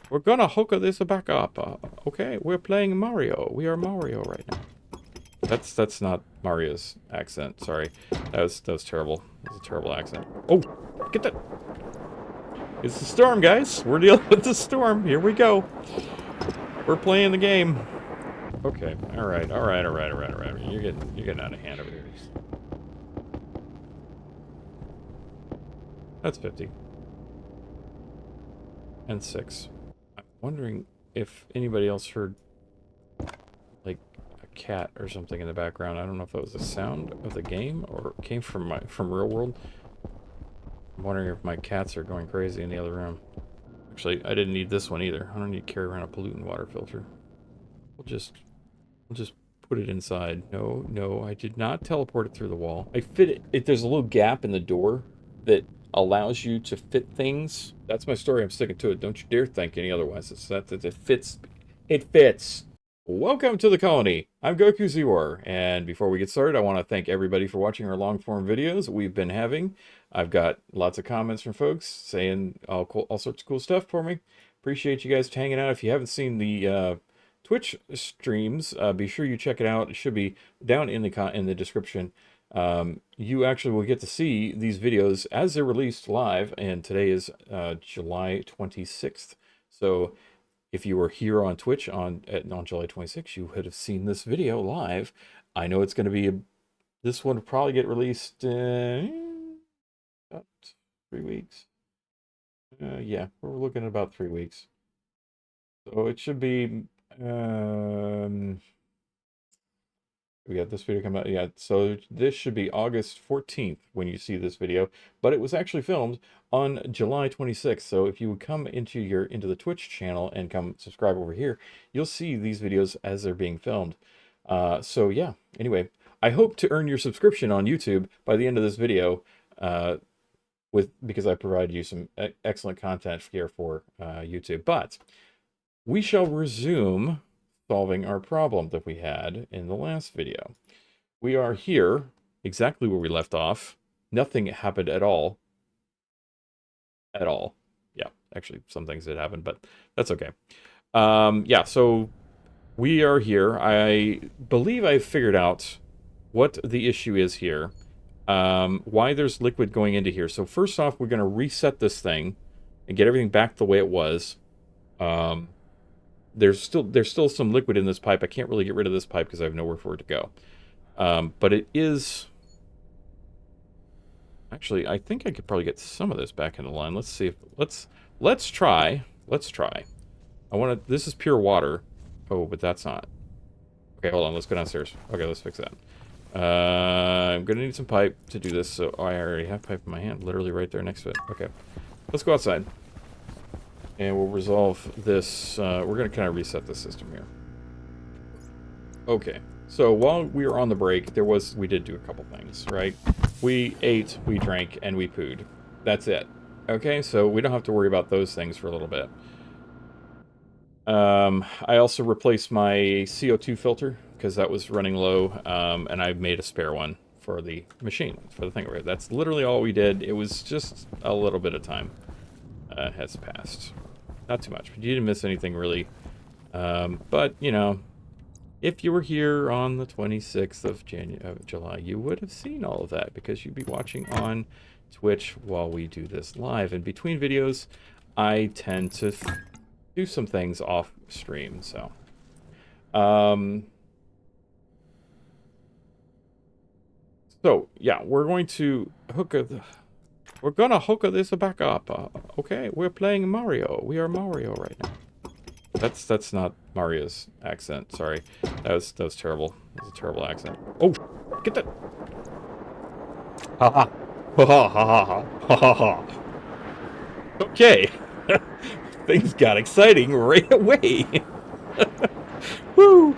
We're gonna hook this back up. Okay, we're playing Mario. We are Mario right now. That's not Mario's accent. Sorry, that was terrible. That was a terrible accent. Oh, get that! It's the storm, guys. We're dealing with the storm. Here we go. We're playing the game. Okay. All right. All right. All right. All right. All right. You're getting out of hand over here. That's 50 and 6. I'm wondering if anybody else heard like a cat or something in the background. I don't know if that was the sound of the game or it came from real world. I'm wondering if my cats are going crazy in the other room. Actually, I didn't need this one either. I don't need to carry around a pollutant water filter. We'll just put it inside. No, no, I did not teleport it through the wall. I fit it. There's a little gap in the door that allows you to fit things. That's my story. I'm sticking to it. Don't you dare think any otherwise. It fits. It fits. Welcome to the colony. I'm GokouZWAR, and before we get started, I want to thank everybody for watching our long-form videos we've been having. I've got lots of comments from folks saying all sorts of cool stuff for me. Appreciate you guys hanging out. If you haven't seen the Twitch streams, be sure you check it out. It should be down in the description. You actually will get to see these videos as they're released live, and today is July 26th. So if you were here on Twitch on July 26th, you would have seen this video live. I know it's going to be this one will probably get released in about 3 weeks. Yeah, we're looking at about 3 weeks. So it should be we got this video coming out. Yeah, so this should be August 14th when you see this video, but it was actually filmed on July 26th. So if you would come into the Twitch channel and come subscribe over here, you'll see these videos as they're being filmed. So yeah, anyway, I hope to earn your subscription on YouTube by the end of this video, because I provide you some excellent content here for YouTube. But we shall resume solving our problem that we had in the last video. We are here exactly where we left off. Nothing happened at all. At all. Yeah, actually some things did happen, but that's okay. Yeah, so we are here. I believe I've figured out what the issue is here. Why there's liquid going into here. So first off, we're going to reset this thing and get everything back the way it was. There's still some liquid in this pipe. I can't really get rid of this pipe because I have nowhere for it to go. But it is... Actually, I think I could probably get some of this back in the line. Let's see if... Let's try. Let's try. This is pure water. Oh, but that's not. Okay, hold on. Let's go downstairs. Okay, let's fix that. I'm going to need some pipe to do this. So I already have pipe in my hand. Literally right there next to it. Okay. Let's go outside. And we'll resolve this. We're going to kind of reset the system here. Okay. So while we were on the break, we did do a couple things, right? We ate, we drank, and we pooed. That's it. Okay, so we don't have to worry about those things for a little bit. I also replaced my CO2 filter because that was running low, and I made a spare one for the machine, for the thing over here. That's literally all we did. It was just a little bit of time has passed. Not too much, but you didn't miss anything really. But, you know, if you were here on the 26th of July, you would have seen all of that because you'd be watching on Twitch while we do this live. And between videos, I tend to do some things off stream, so. So, yeah, we're going to hook this back up. Okay, we're playing Mario. We are Mario right now. That's not Mario's accent. Sorry, that was terrible. That was a terrible accent. Oh, get that! Ha ha ha ha ha ha ha ha. Okay, things got exciting right away. Woo!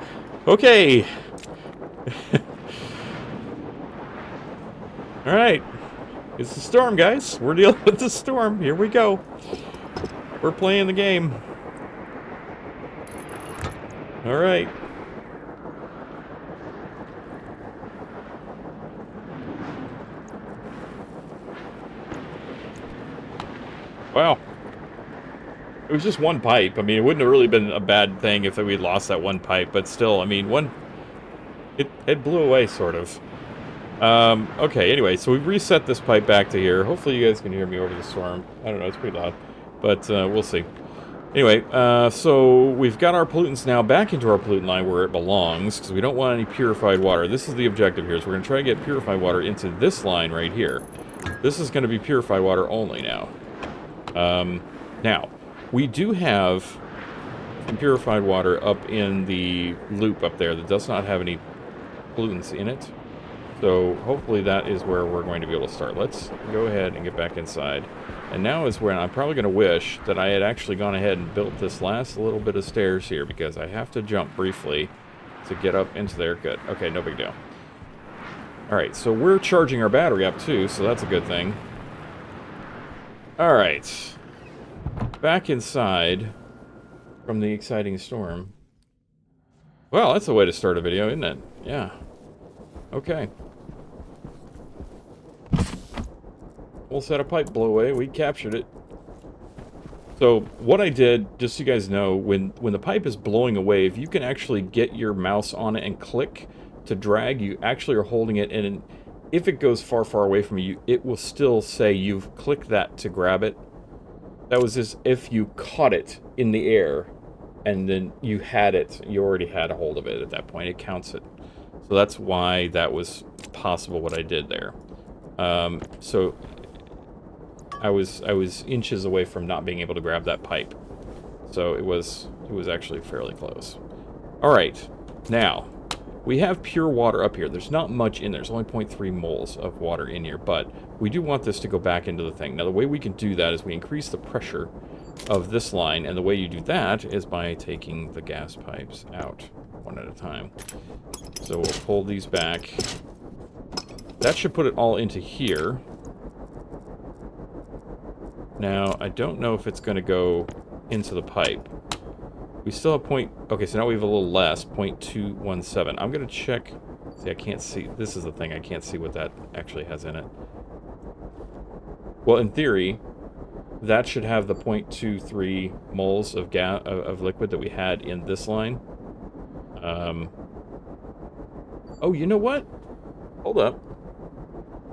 Okay. All right. It's the storm, guys. We're dealing with the storm. Here we go. We're playing the game. All right. Wow. It was just one pipe. I mean, it wouldn't have really been a bad thing if we lost that one pipe, but still, I mean, it blew away, sort of. Okay, anyway, so we've reset this pipe back to here. Hopefully you guys can hear me over the storm. I don't know, it's pretty loud, but we'll see. Anyway, so we've got our pollutants now back into our pollutant line where it belongs, because we don't want any purified water. This is the objective here, is we're going to try to get purified water into this line right here. This is going to be purified water only now. Now, we do have some purified water up in the loop up there that does not have any pollutants in it. So hopefully that is where we're going to be able to start. Let's go ahead and get back inside. And now is when I'm probably going to wish that I had actually gone ahead and built this last little bit of stairs here, because I have to jump briefly to get up into there. Good. Okay, no big deal. Alright, so we're charging our battery up too, so that's a good thing. Alright. Back inside from the exciting storm. Well, that's a way to start a video, isn't it? Yeah. Okay. We'll set a pipe blow away. We captured it. So what I did, just so you guys know, when the pipe is blowing away, if you can actually get your mouse on it and click to drag, you actually are holding it, and if it goes far, far away from you, it will still say you've clicked that to grab it. That was as if you caught it in the air, and then you had it. You already had a hold of it at that point. It counts it. So that's why that was possible, what I did there. So I was inches away from not being able to grab that pipe. So it was actually fairly close. All right, now we have pure water up here. There's not much in there. There's only 0.3 moles of water in here, but we do want this to go back into the thing. Now the way we can do that is we increase the pressure of this line, and the way you do that is by taking the gas pipes out one at a time. So we'll pull these back. That should put it all into here. Now, I don't know if it's going to go into the pipe. We still have okay, so now we have a little less, 0.217. I'm going to check. See, I can't see. This is the thing. I can't see what that actually has in it. Well, in theory, that should have the 0.23 moles of of liquid that we had in this line. Oh, you know what? Hold up.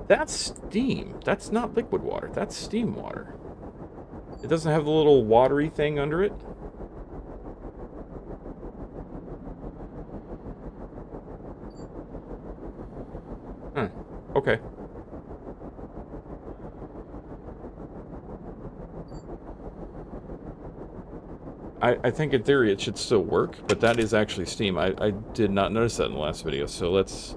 That's steam. That's not liquid water. That's steam water. It doesn't have the little watery thing under it. Huh. Okay. I think in theory it should still work, but that is actually steam. I did not notice that in the last video, so let's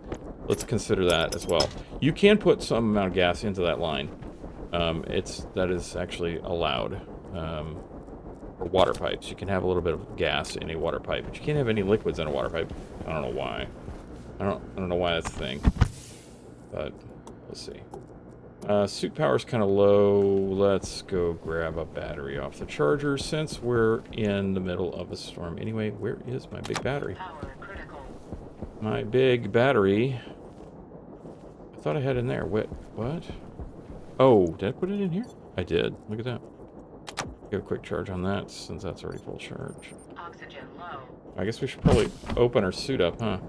consider that as well. You can put some amount of gas into that line. That is actually allowed. For water pipes, you can have a little bit of gas in a water pipe, but you can't have any liquids in a water pipe. I don't know why. I don't know why that's a thing. But let's see. Suit power's kind of low. Let's go grab a battery off the charger since we're in the middle of a storm. Anyway, where is my big battery? My big battery. I thought I had it in there. What? Oh, did I put it in here? I did. Look at that. Give a quick charge on that since that's already full charge. Oxygen low. I guess we should probably open our suit up, huh?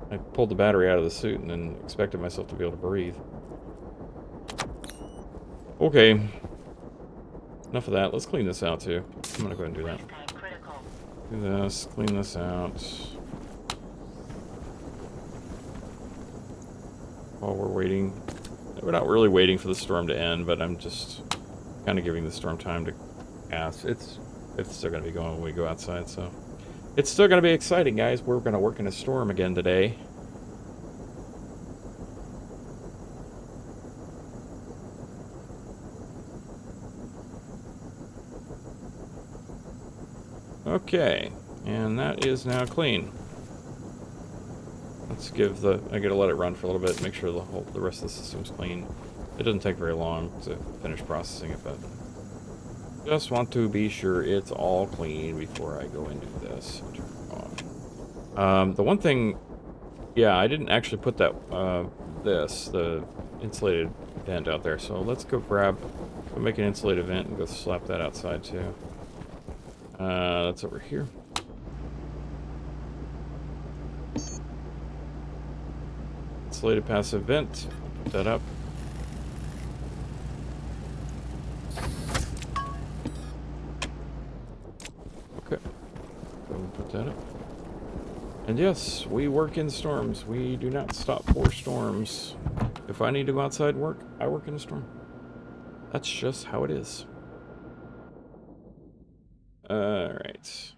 I pulled the battery out of the suit and then expected myself to be able to breathe. Okay. Enough of that. Let's clean this out too. I'm gonna go ahead and do that. Do this, clean this out. While we're waiting. We're not really waiting for the storm to end, but I'm just kind of giving the storm time to pass. It's still going to be going when we go outside, so it's still going to be exciting, guys. We're going to work in a storm again today. Okay, and that is now clean. Let's give I gotta let it run for a little bit, make sure the rest of the system's clean. It doesn't take very long to finish processing it, but just want to be sure it's all clean before I go and do this and turn it off. The one thing Yeah, I didn't actually put that, the insulated vent out there, so let's go make an insulated vent and go slap that outside too. That's over here. Insulated passive vent, put that up. Okay, go and put that up. And yes, we work in storms. We do not stop for storms. If I need to go outside and work, I work in a storm. That's just how it is. Alright.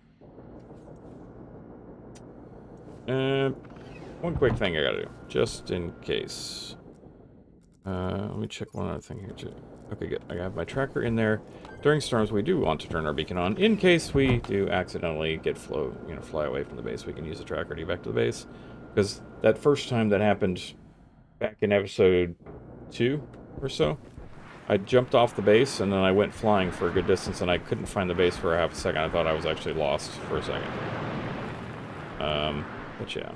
One quick thing I gotta do, just in case. Let me check one other thing here too. Okay, good. I have my tracker in there. During storms, we do want to turn our beacon on in case we do accidentally fly away from the base. We can use the tracker to get back to the base. Because that first time that happened back in episode 2 or so, I jumped off the base and then I went flying for a good distance and I couldn't find the base for a half a second. I thought I was actually lost for a second. But yeah.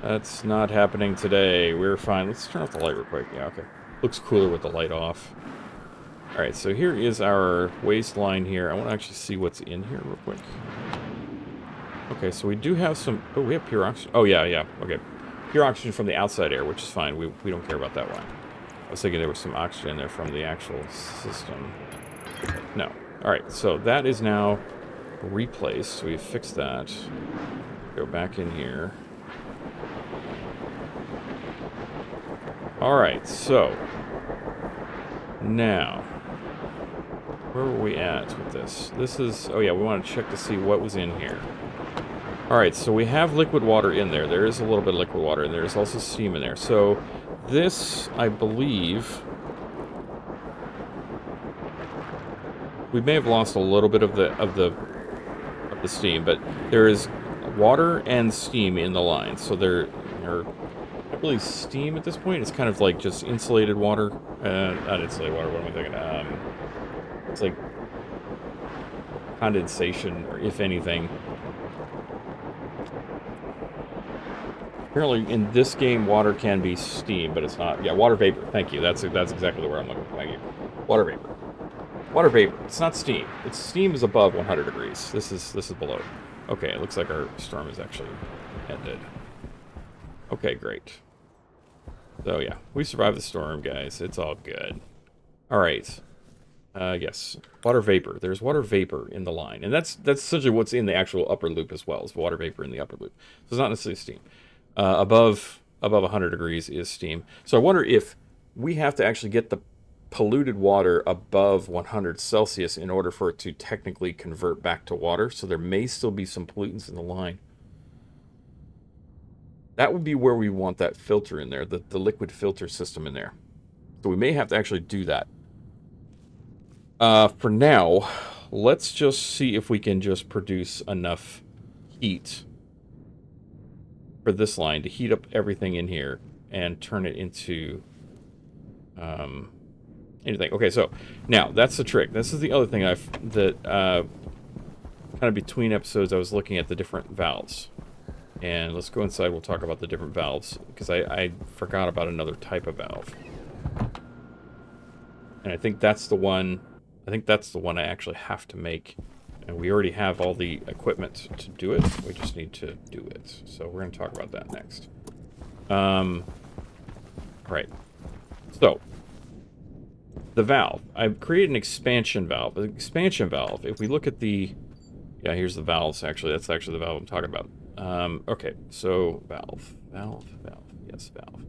That's not happening today. We're fine. Let's turn off the light real quick. Yeah, okay. Looks cooler with the light off. Alright, so here is our waste line here. I want to actually see what's in here real quick. Okay, so we do have some... Oh, we have pure oxygen. Oh, yeah. Okay. Pure oxygen from the outside air, which is fine. We don't care about that one. I was thinking there was some oxygen in there from the actual system. No. Alright, so that is now replaced. We've fixed that. Go back in here. Alright, so now where were we at with this? This is, oh yeah, we want to check to see what was in here. Alright, so we have liquid water in there. There is a little bit of liquid water in there. There's also steam in there. So this, I believe, we may have lost a little bit of the steam, but there is water and steam in the line. So there are not really steam at this point. It's kind of like just insulated water. Not insulated water, what am I thinking? It's like condensation, or if anything. Apparently, in this game, water can be steam, but it's not. Yeah, water vapor. Thank you. That's exactly where I'm looking. Thank you. Water vapor. Water vapor. It's not steam. It's steam is above 100 degrees. This is below. Okay, it looks like our storm is actually ended. Okay, great. So yeah, we survived the storm, guys. It's all good. All right. Yes, water vapor. There's water vapor in the line, and that's essentially what's in the actual upper loop as well. Is water vapor in the upper loop. So it's not necessarily steam. Above 100 degrees is steam. So I wonder if we have to actually get the polluted water above 100 Celsius in order for it to technically convert back to water. So there may still be some pollutants in the line. That would be where we want that filter in there, the liquid filter system in there. So we may have to actually do that. For now, let's just see if we can just produce enough heat for this line to heat up everything in here and turn it into anything. Okay, so now that's the trick. This is the other thing kind of between episodes I was looking at the different valves. And let's go inside, we'll talk about the different valves, because I forgot about another type of valve. And I think that's the one I actually have to make. And we already have all the equipment to do it. We just need to do it. So we're going to talk about that next. Right. So, the valve. I've created an expansion valve. An expansion valve, if we look at the... Yeah, here's the valves, actually. That's actually the valve I'm talking about. Okay, so valve. Yes, valve.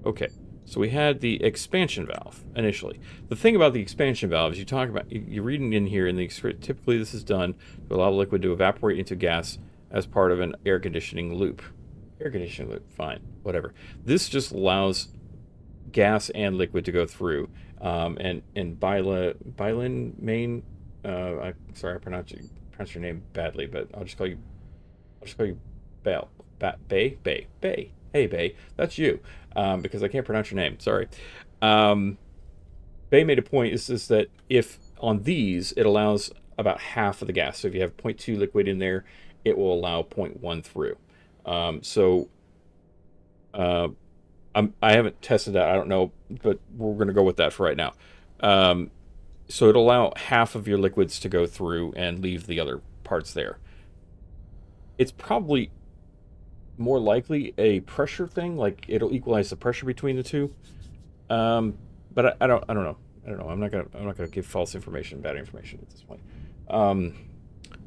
Okay, so we had the expansion valve initially. The thing about the expansion valve is you're reading in here in the script, typically this is done to allow liquid to evaporate into gas as part of an air conditioning loop. Air conditioning loop, fine, whatever. This just allows gas and liquid to go through. And Bylin Main, sorry, I pronounced your name badly, but I'll just call you Bay. Hey, Bay, that's you, because I can't pronounce your name. Sorry. Bay made a point is that if on these it allows about half of the gas. So if you have 0.2 liquid in there, it will allow 0.1 through. So Uh, I haven't tested that. I don't know, but we're going to go with that for right now. Um, so it'll allow half of your liquids to go through and leave the other parts there. It's probably more likely a pressure thing, like it'll equalize the pressure between the two. But I don't know. I don't know. I'm not gonna give false information, bad information at this point. Um,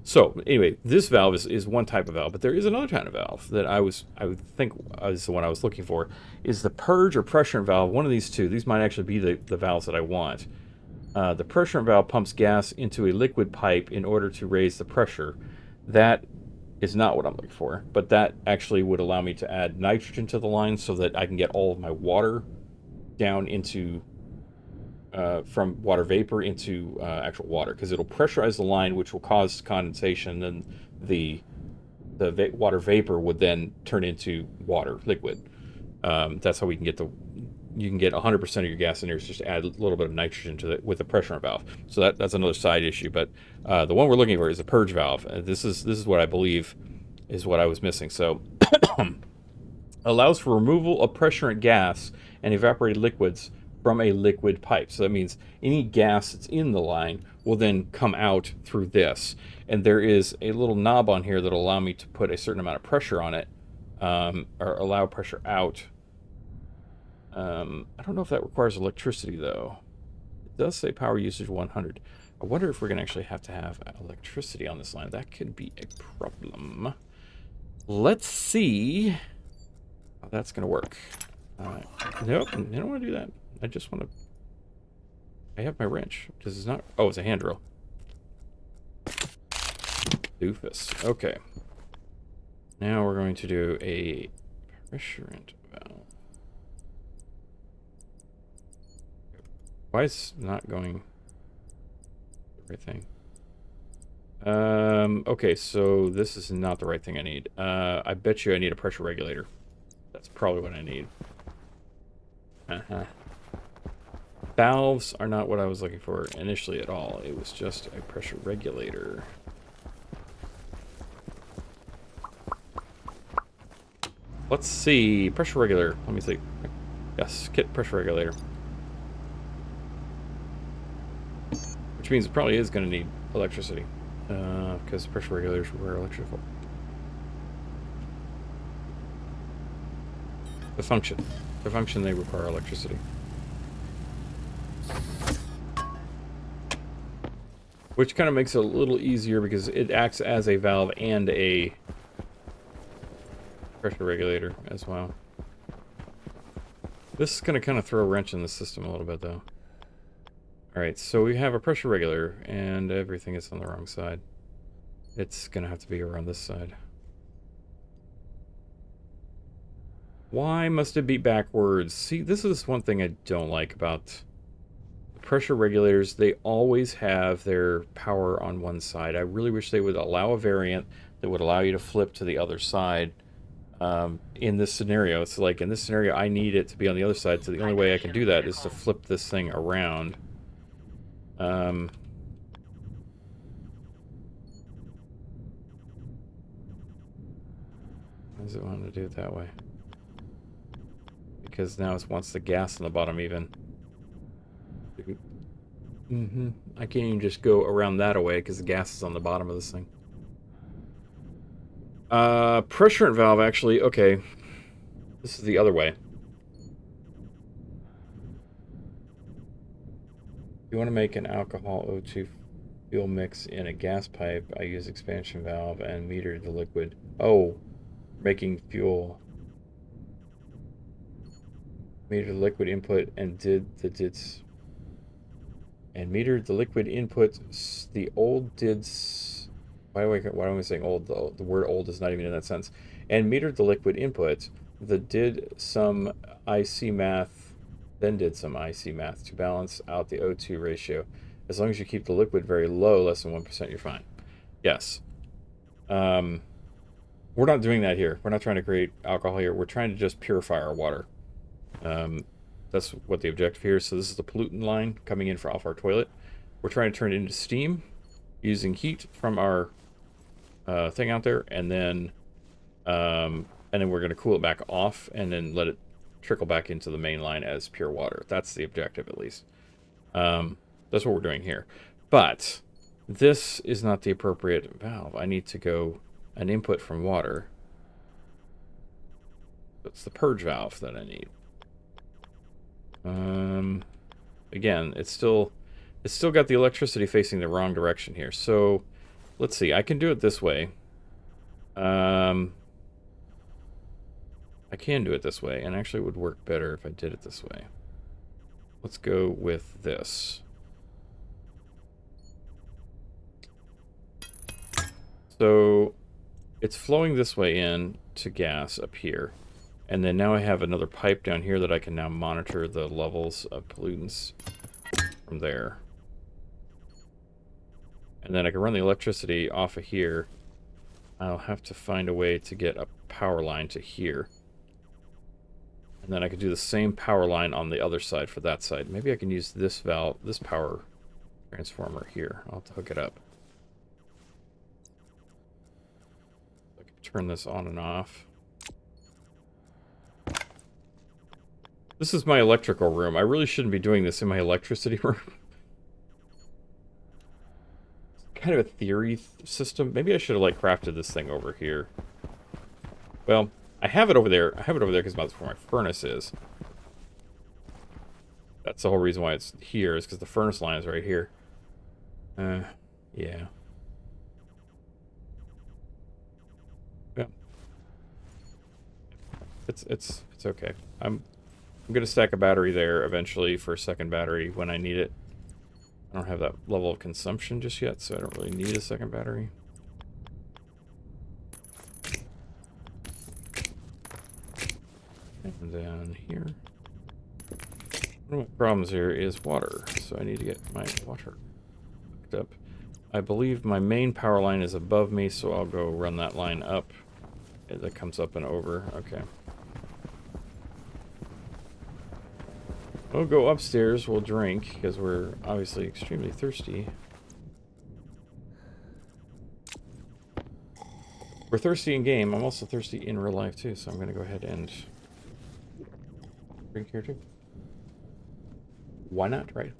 so anyway, this valve is one type of valve, but there is another kind of valve that I would think is the one I was looking for, is the purge or pressure valve. One of these two. These might actually be the valves that I want. The pressure valve pumps gas into a liquid pipe in order to raise the pressure. That is not what I'm looking for, but that actually would allow me to add nitrogen to the line so that I can get all of my water down into from water vapor into actual water, because it'll pressurize the line, which will cause condensation, and the water vapor would then turn into water liquid. That's how we can get you can get 100% of your gas in there. Just add a little bit of nitrogen to it with the pressure valve. So that's another side issue. But the one we're looking for is a purge valve. This is what I believe is what I was missing. So allows for removal of pressure and gas and evaporated liquids from a liquid pipe. So that means any gas that's in the line will then come out through this. And there is a little knob on here that'll allow me to put a certain amount of pressure on it, or allow pressure out. I don't know if that requires electricity, though. It does say power usage 100. I wonder if we're going to actually have to have electricity on this line. That could be a problem. Let's see how that's going to work. Nope, I don't want to do that. I just want to... I have my wrench. This is not... Oh, it's a hand drill. Doofus. Okay. Now we're going to do a pressurant valve. Why is it not going the right thing? Okay, so this is not the right thing I need. I bet you I need a pressure regulator. That's probably what I need. Valves are not what I was looking for initially at all. It was just a pressure regulator. Let's see. Pressure regulator. Let me see. Yes, kit pressure regulator. Which means it probably is going to need electricity. Because pressure regulators were electrical. The function. The function, they require electricity. Which kind of makes it a little easier because it acts as a valve and a pressure regulator as well. This is going to kind of throw a wrench in the system a little bit, though. Alright, so we have a pressure regulator, and everything is on the wrong side. It's going to have to be around this side. Why must it be backwards? See, this is one thing I don't like about pressure regulators. They always have their power on one side. I really wish they would allow a variant that would allow you to flip to the other side. In this scenario, it's like in this scenario, I need it to be on the other side, so the only way I can do that is to flip this thing around. Why does it want to do it that way? Because now it wants the gas on the bottom even. I can't even just go around that away because the gas is on the bottom of this thing. Pressurant valve, actually, okay. This is the other way. If you want to make an alcohol O2 fuel mix in a gas pipe, I use expansion valve and meter the liquid. Oh, making fuel. Meter the liquid input and dids. And metered the liquid input, the old dids. Why am I saying old? The word old is not even in that sentence. And metered the liquid input, the did some IC math, then did some IC math to balance out the O2 ratio. As long as you keep the liquid very low, less than 1%, you're fine. Yes. We're not doing that here. We're not trying to create alcohol here. We're trying to just purify our water. That's what the objective here is. So this is the pollutant line coming in off our toilet. We're trying to turn it into steam using heat from our thing out there, and then and then we're going to cool it back off and then let it trickle back into the main line as pure water. That's the objective, at least. That's what we're doing here. But this is not the appropriate valve. I need to go an input from water. It's the purge valve that I need. Again, it's still got the electricity facing the wrong direction here. So let's see. I can do it this way. I can do it this way, and actually it would work better if I did it this way. Let's go with this. So it's flowing this way in to gas up here. And then now I have another pipe down here that I can now monitor the levels of pollutants from there. And then I can run the electricity off of here. I'll have to find a way to get a power line to here. And then I could do the same power line on the other side for that side. Maybe I can use this valve, this power transformer here. I'll have to hook it up. I can turn this on and off. This is my electrical room. I really shouldn't be doing this in my electricity room. Kind of a theory system. Maybe I should have like crafted this thing over here. Well, I have it over there. I have it over there because that's where my furnace is. That's the whole reason why it's here, is because the furnace line is right here. Yeah. Yeah. It's okay. I'm gonna stack a battery there eventually for a second battery when I need it. I don't have that level of consumption just yet, so I don't really need a second battery. And then here. One of my problems here is water, so I need to get my water hooked up. I believe my main power line is above me, so I'll go run that line up. That comes up and over. Okay. We'll go upstairs, we'll drink, because we're obviously extremely thirsty. We're thirsty in game, I'm also thirsty in real life too, so I'm going to go ahead and drink here too. Why not, right?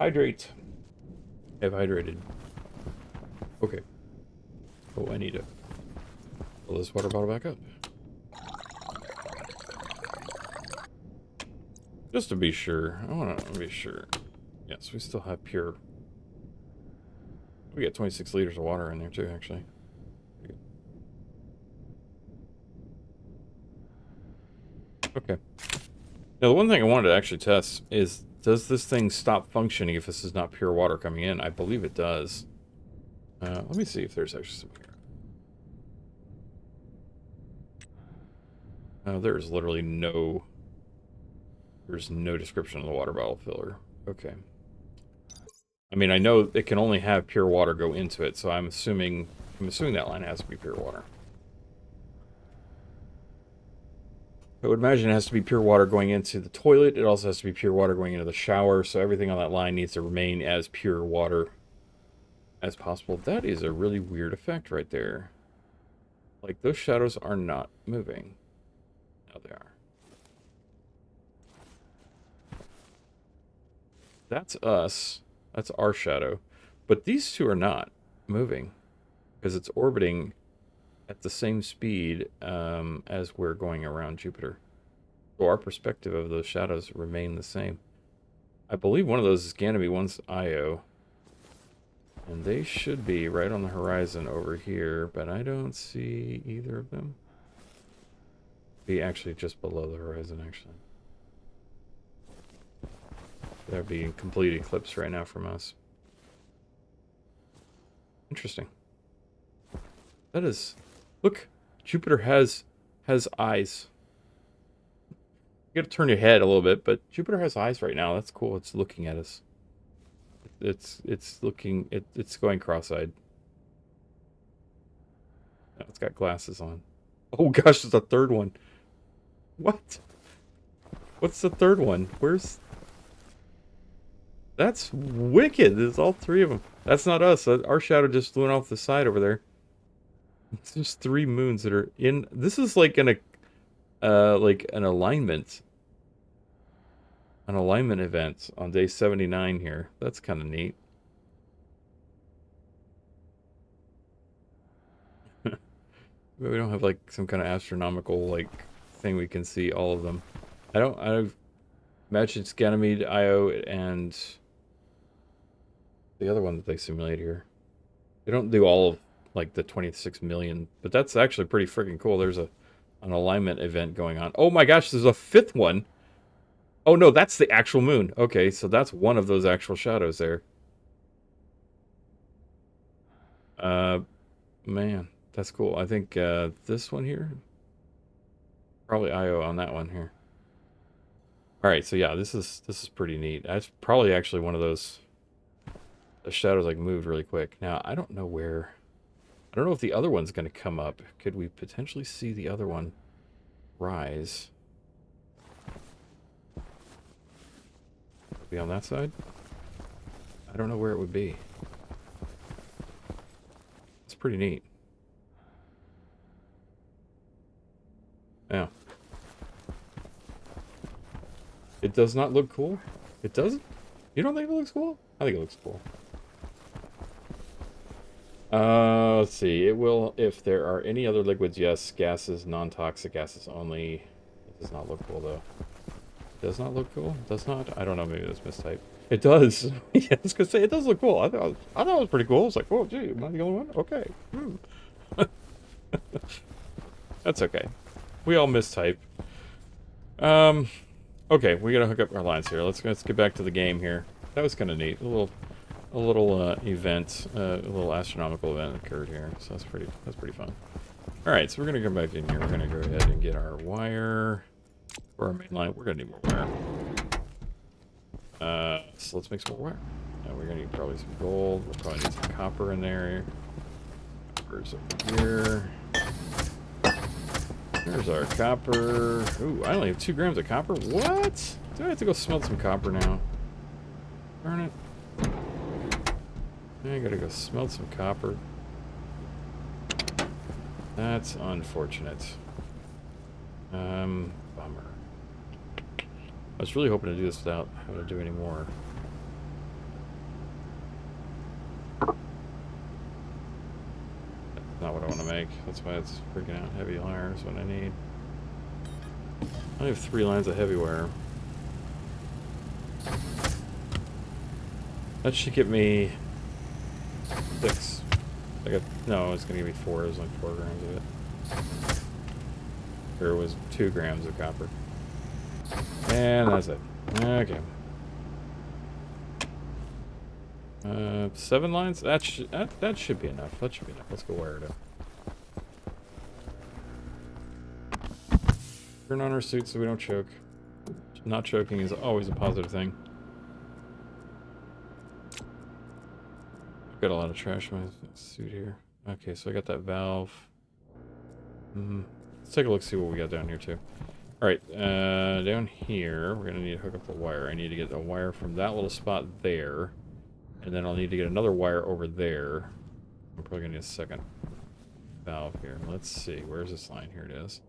Hydrate. I've hydrated. Okay. Oh, I need to fill this water bottle back up. Just to be sure. I want to be sure. Yes, we still have pure. We got 26 liters of water in there too, actually. Okay. Now, the one thing I wanted to actually test is, does this thing stop functioning if this is not pure water coming in? I believe it does. Let me see if there's actually some here. There's literally no... There's no description of the water bottle filler. Okay. I mean, I know it can only have pure water go into it, so I'm assuming that line has to be pure water. I would imagine it has to be pure water going into the toilet. It also has to be pure water going into the shower, so everything on that line needs to remain as pure water as possible. That is a really weird effect right there. Like, those shadows are not moving. Now they are. That's us. That's our shadow. But these two are not moving, because it's orbiting at the same speed as we're going around Jupiter. So our perspective of those shadows remain the same. I believe one of those is Ganymede, one's Io. And they should be right on the horizon over here, but I don't see either of them. Be actually just below the horizon, actually. That'd be in complete eclipse right now from us. Interesting. That is... Look, Jupiter has eyes. You gotta turn your head a little bit, but Jupiter has eyes right now. That's cool. It's looking at us. It's looking... It's going cross-eyed. No, it's got glasses on. Oh gosh, there's a third one. What? What's the third one? Where's... That's wicked. There's all three of them. That's not us. Our shadow just went off the side over there. It's just 3 moons that are in. This is like like an alignment event on day 79 here. That's kind of neat. But we don't have like some kind of astronomical like thing we can see all of them. I imagine it's Ganymede, Io, and the other one that they simulate here. They don't do all of like the 26 million, but that's actually pretty freaking cool. There's an alignment event going on. Oh my gosh, there's a 5th one. Oh no, that's the actual moon. Okay, so that's one of those actual shadows there. Uh, man, that's cool. I think this one here, probably Io on that one here. All right, so yeah, this is pretty neat. That's probably actually one of those the shadows like moved really quick. Now I don't know where. I don't know if the other one's going to come up. Could we potentially see the other one rise? Be on that side? I don't know where it would be. It's pretty neat. Yeah. It does not look cool? It doesn't? You don't think it looks cool? I think it looks cool. Let's see. It will, if there are any other liquids, yes. Gases, non-toxic gases only. It does not look cool, though. It does not look cool? It does not? I don't know. Maybe that's mistyped. It does. Yeah, I was going to say, it does look cool. I thought it was pretty cool. It's like, whoa, gee, am I the only one? Okay. That's okay. We all mistype. Okay, we gotta hook up our lines here. Let's get back to the game here. That was kind of neat. A little event, a little astronomical event occurred here. So that's pretty fun. All right, so we're gonna come back in here. We're gonna go ahead and get our wire for our main line. We're gonna need more wire. So let's make some more wire. We're gonna need probably some gold. We'll probably need some copper in there. Copper's over here. There's our copper. Ooh, I only have 2 grams of copper. What? Do I have to go smelt some copper now? Darn it. I gotta go smelt some copper. That's unfortunate. Bummer. I was really hoping to do this without having to do any more. That's not what I want to make. That's why it's freaking out heavy wire is what I need. I only have 3 lines of heavy wire. That should get me 6. No, it's gonna give me 4. It was like 4 grams of it. There was 2 grams of copper. And that's it. Okay. 7 lines? That should be enough. That should be enough. Let's go wire it up. Turn on our suit so we don't choke. Not choking is always a positive thing. I've got a lot of trash in my suit here. Okay, so I got that valve. Let's take a look, see what we got down here too. Alright, down here, we're going to need to hook up the wire. I need to get a wire from that little spot there. And then I'll need to get another wire over there. I'm probably going to need a second valve here. Let's see, where's this line? Here it is.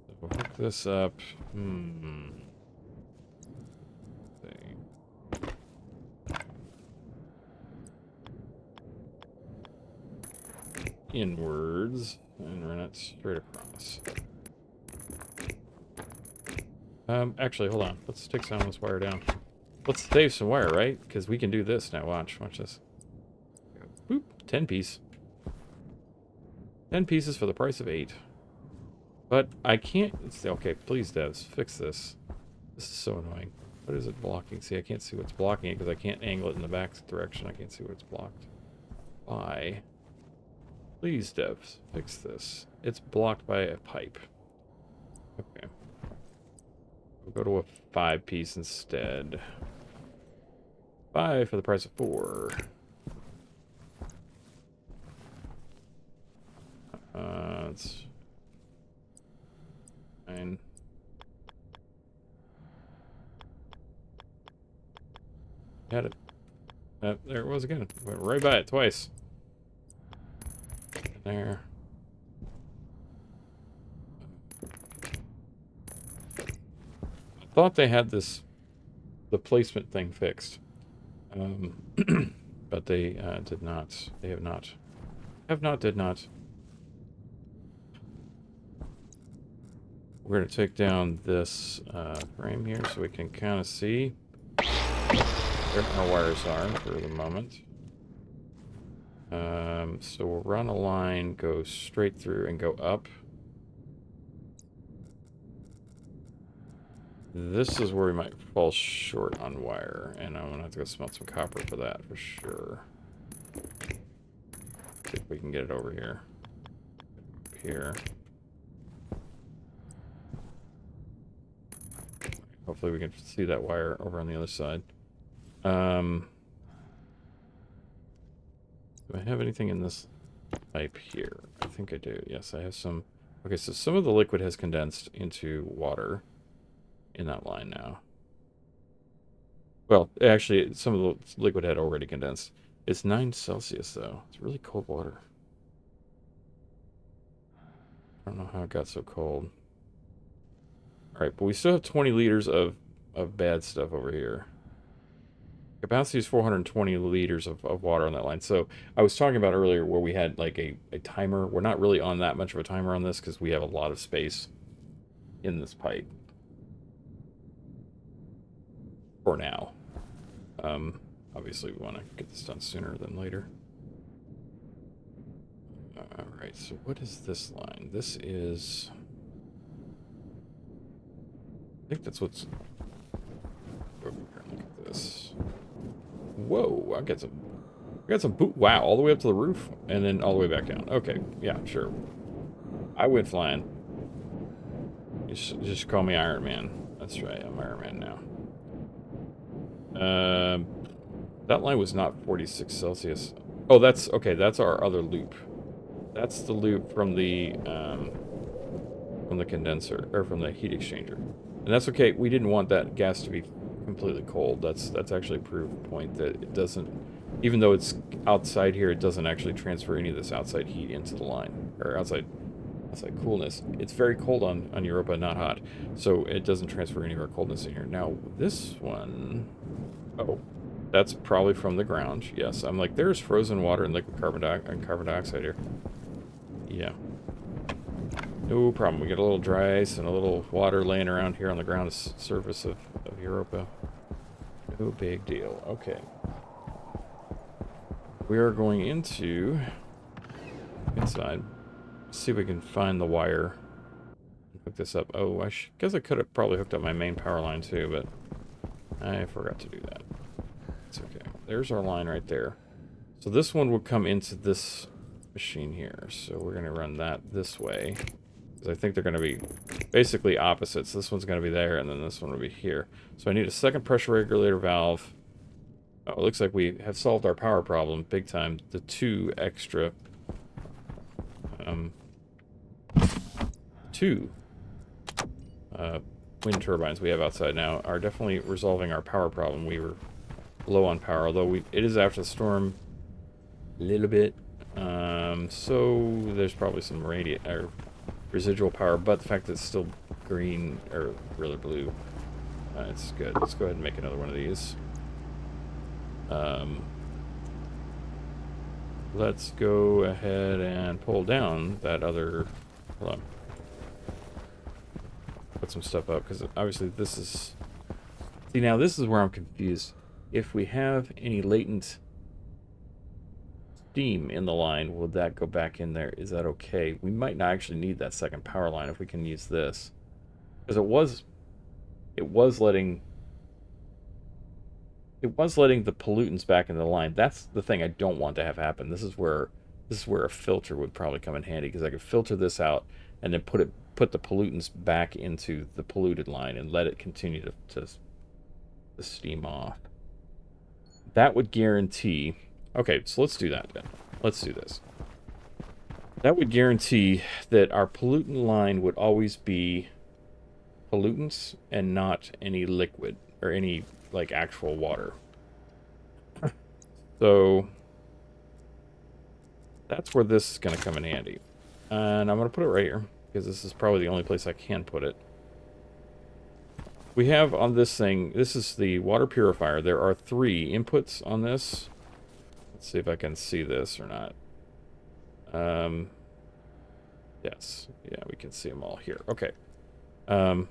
So we'll hook this up. Let's see. Inwards and run it straight across. Actually, hold on. Let's take some of this wire down. Let's save some wire, right? Because we can do this now. Watch this. Boop, 10 piece. 10 pieces for the price of 8. But I can't. Okay, please, devs, fix this. This is so annoying. What is it blocking? See, I can't see what's blocking it because I can't angle it in the back direction. I can't see what it's blocked. Why? Please, devs, fix this. It's blocked by a pipe. Okay. We'll go to a 5 piece instead. 5 for the price of 4. It's 9. Had it. There it was again. Went right by it twice. There. I thought they had the placement thing fixed. But they did not. They have not. Did not. We're going to take down this frame here so we can kind of see where our wires are for the moment. So we'll run a line, go straight through, and go up. This is where we might fall short on wire, and I'm going to have to go smelt some copper for that, for sure. See if we can get it over here. Up here. Hopefully we can see that wire over on the other side. Do I have anything in this pipe here? I think I do. Yes, I have some. Okay, so some of the liquid has condensed into water in that line now. Well, actually, some of the liquid had already condensed. It's 9 Celsius, though. It's really cold water. I don't know how it got so cold. Alright, but we still have 20 liters of bad stuff over here. Capacity is 420 liters of water on that line. So I was talking about earlier where we had like a timer. We're not really on that much of a timer on this because we have a lot of space in this pipe. For now. Obviously we want to get this done sooner than later. Alright, so what is this line? This is... I think that's what's... Over here, look at this. Whoa, I got some boot. Wow, all the way up to the roof and then all the way back down. Okay, yeah, sure. I went flying. You just call me Iron Man. That's right, I'm Iron Man now. That line was not 46 Celsius. Oh, that's okay. That's our other loop. That's the loop from the condenser or from the heat exchanger, and that's okay. We didn't want that gas to be completely cold. That's actually a proof point that it doesn't, even though it's outside here, it doesn't actually transfer any of this outside heat into the line or outside coolness. It's very cold on Europa, not hot, so it doesn't transfer any of our coldness in here. Now this one, oh, that's probably from the ground. Yes, I'm like, there's frozen water and liquid carbon dioxide here. Yeah. No problem. We get a little dry ice and a little water laying around here on the ground surface of Europa. No big deal. Okay. We are going into inside. See if we can find the wire. Hook this up. Oh, I guess I could have probably hooked up my main power line too, but I forgot to do that. It's okay. There's our line right there. So this one would come into this machine here. So we're going to run that this way. Because I think they're going to be basically opposites. This one's going to be there, and then this one will be here. So I need a second pressure regulator valve. Oh, it looks like we have solved our power problem big time. The 2 extra... two wind turbines we have outside now are definitely resolving our power problem. We were low on power, although it is after the storm a little bit. So there's probably some residual power, but the fact that it's still green, or really blue, it's good. Let's go ahead and make another one of these. Let's go ahead and pull down that other... Hold on. Put some stuff up, because obviously this is... See, now this is where I'm confused. If we have any latent steam in the line, will that go back in there? Is that okay? We might not actually need that second power line if we can use this. Because it was letting the pollutants back into the line. That's the thing I don't want to have happen. This is where a filter would probably come in handy, because I could filter this out and then put the pollutants back into the polluted line and let it continue to steam off. That would guarantee... Okay, so let's do that then. Let's do this. That would guarantee that our pollutant line would always be pollutants and not any liquid or any like actual water. So that's where this is going to come in handy. And I'm going to put it right here, because this is probably the only place I can put it. We have on this thing, this is the water purifier. There are 3 inputs on this. Let's see if I can see this or not. Yes. Yeah, we can see them all here. Okay. Well,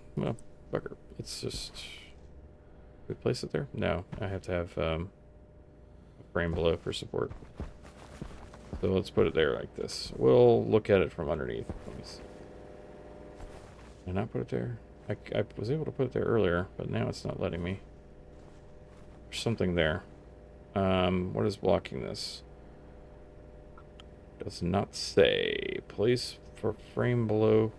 fucker. It's just... we place it there? No. I have to have a frame below for support. So let's put it there like this. We'll look at it from underneath. Let me see. Did I not put it there? I was able to put it there earlier, but now it's not letting me. There's something there. What is blocking this? Does not say. Place for frame below.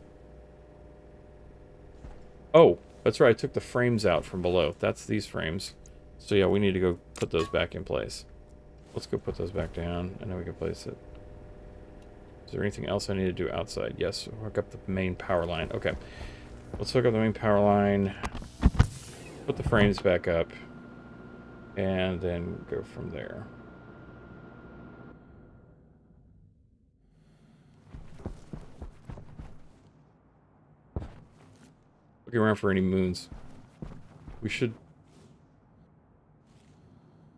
Oh, that's right. I took the frames out from below. That's these frames. So yeah, we need to go put those back in place. Let's go put those back down, and then we can place it. Is there anything else I need to do outside? Yes, hook up the main power line. Okay. Let's hook up the main power line. Put the frames back up. And then go from there. Looking around for any moons. We should...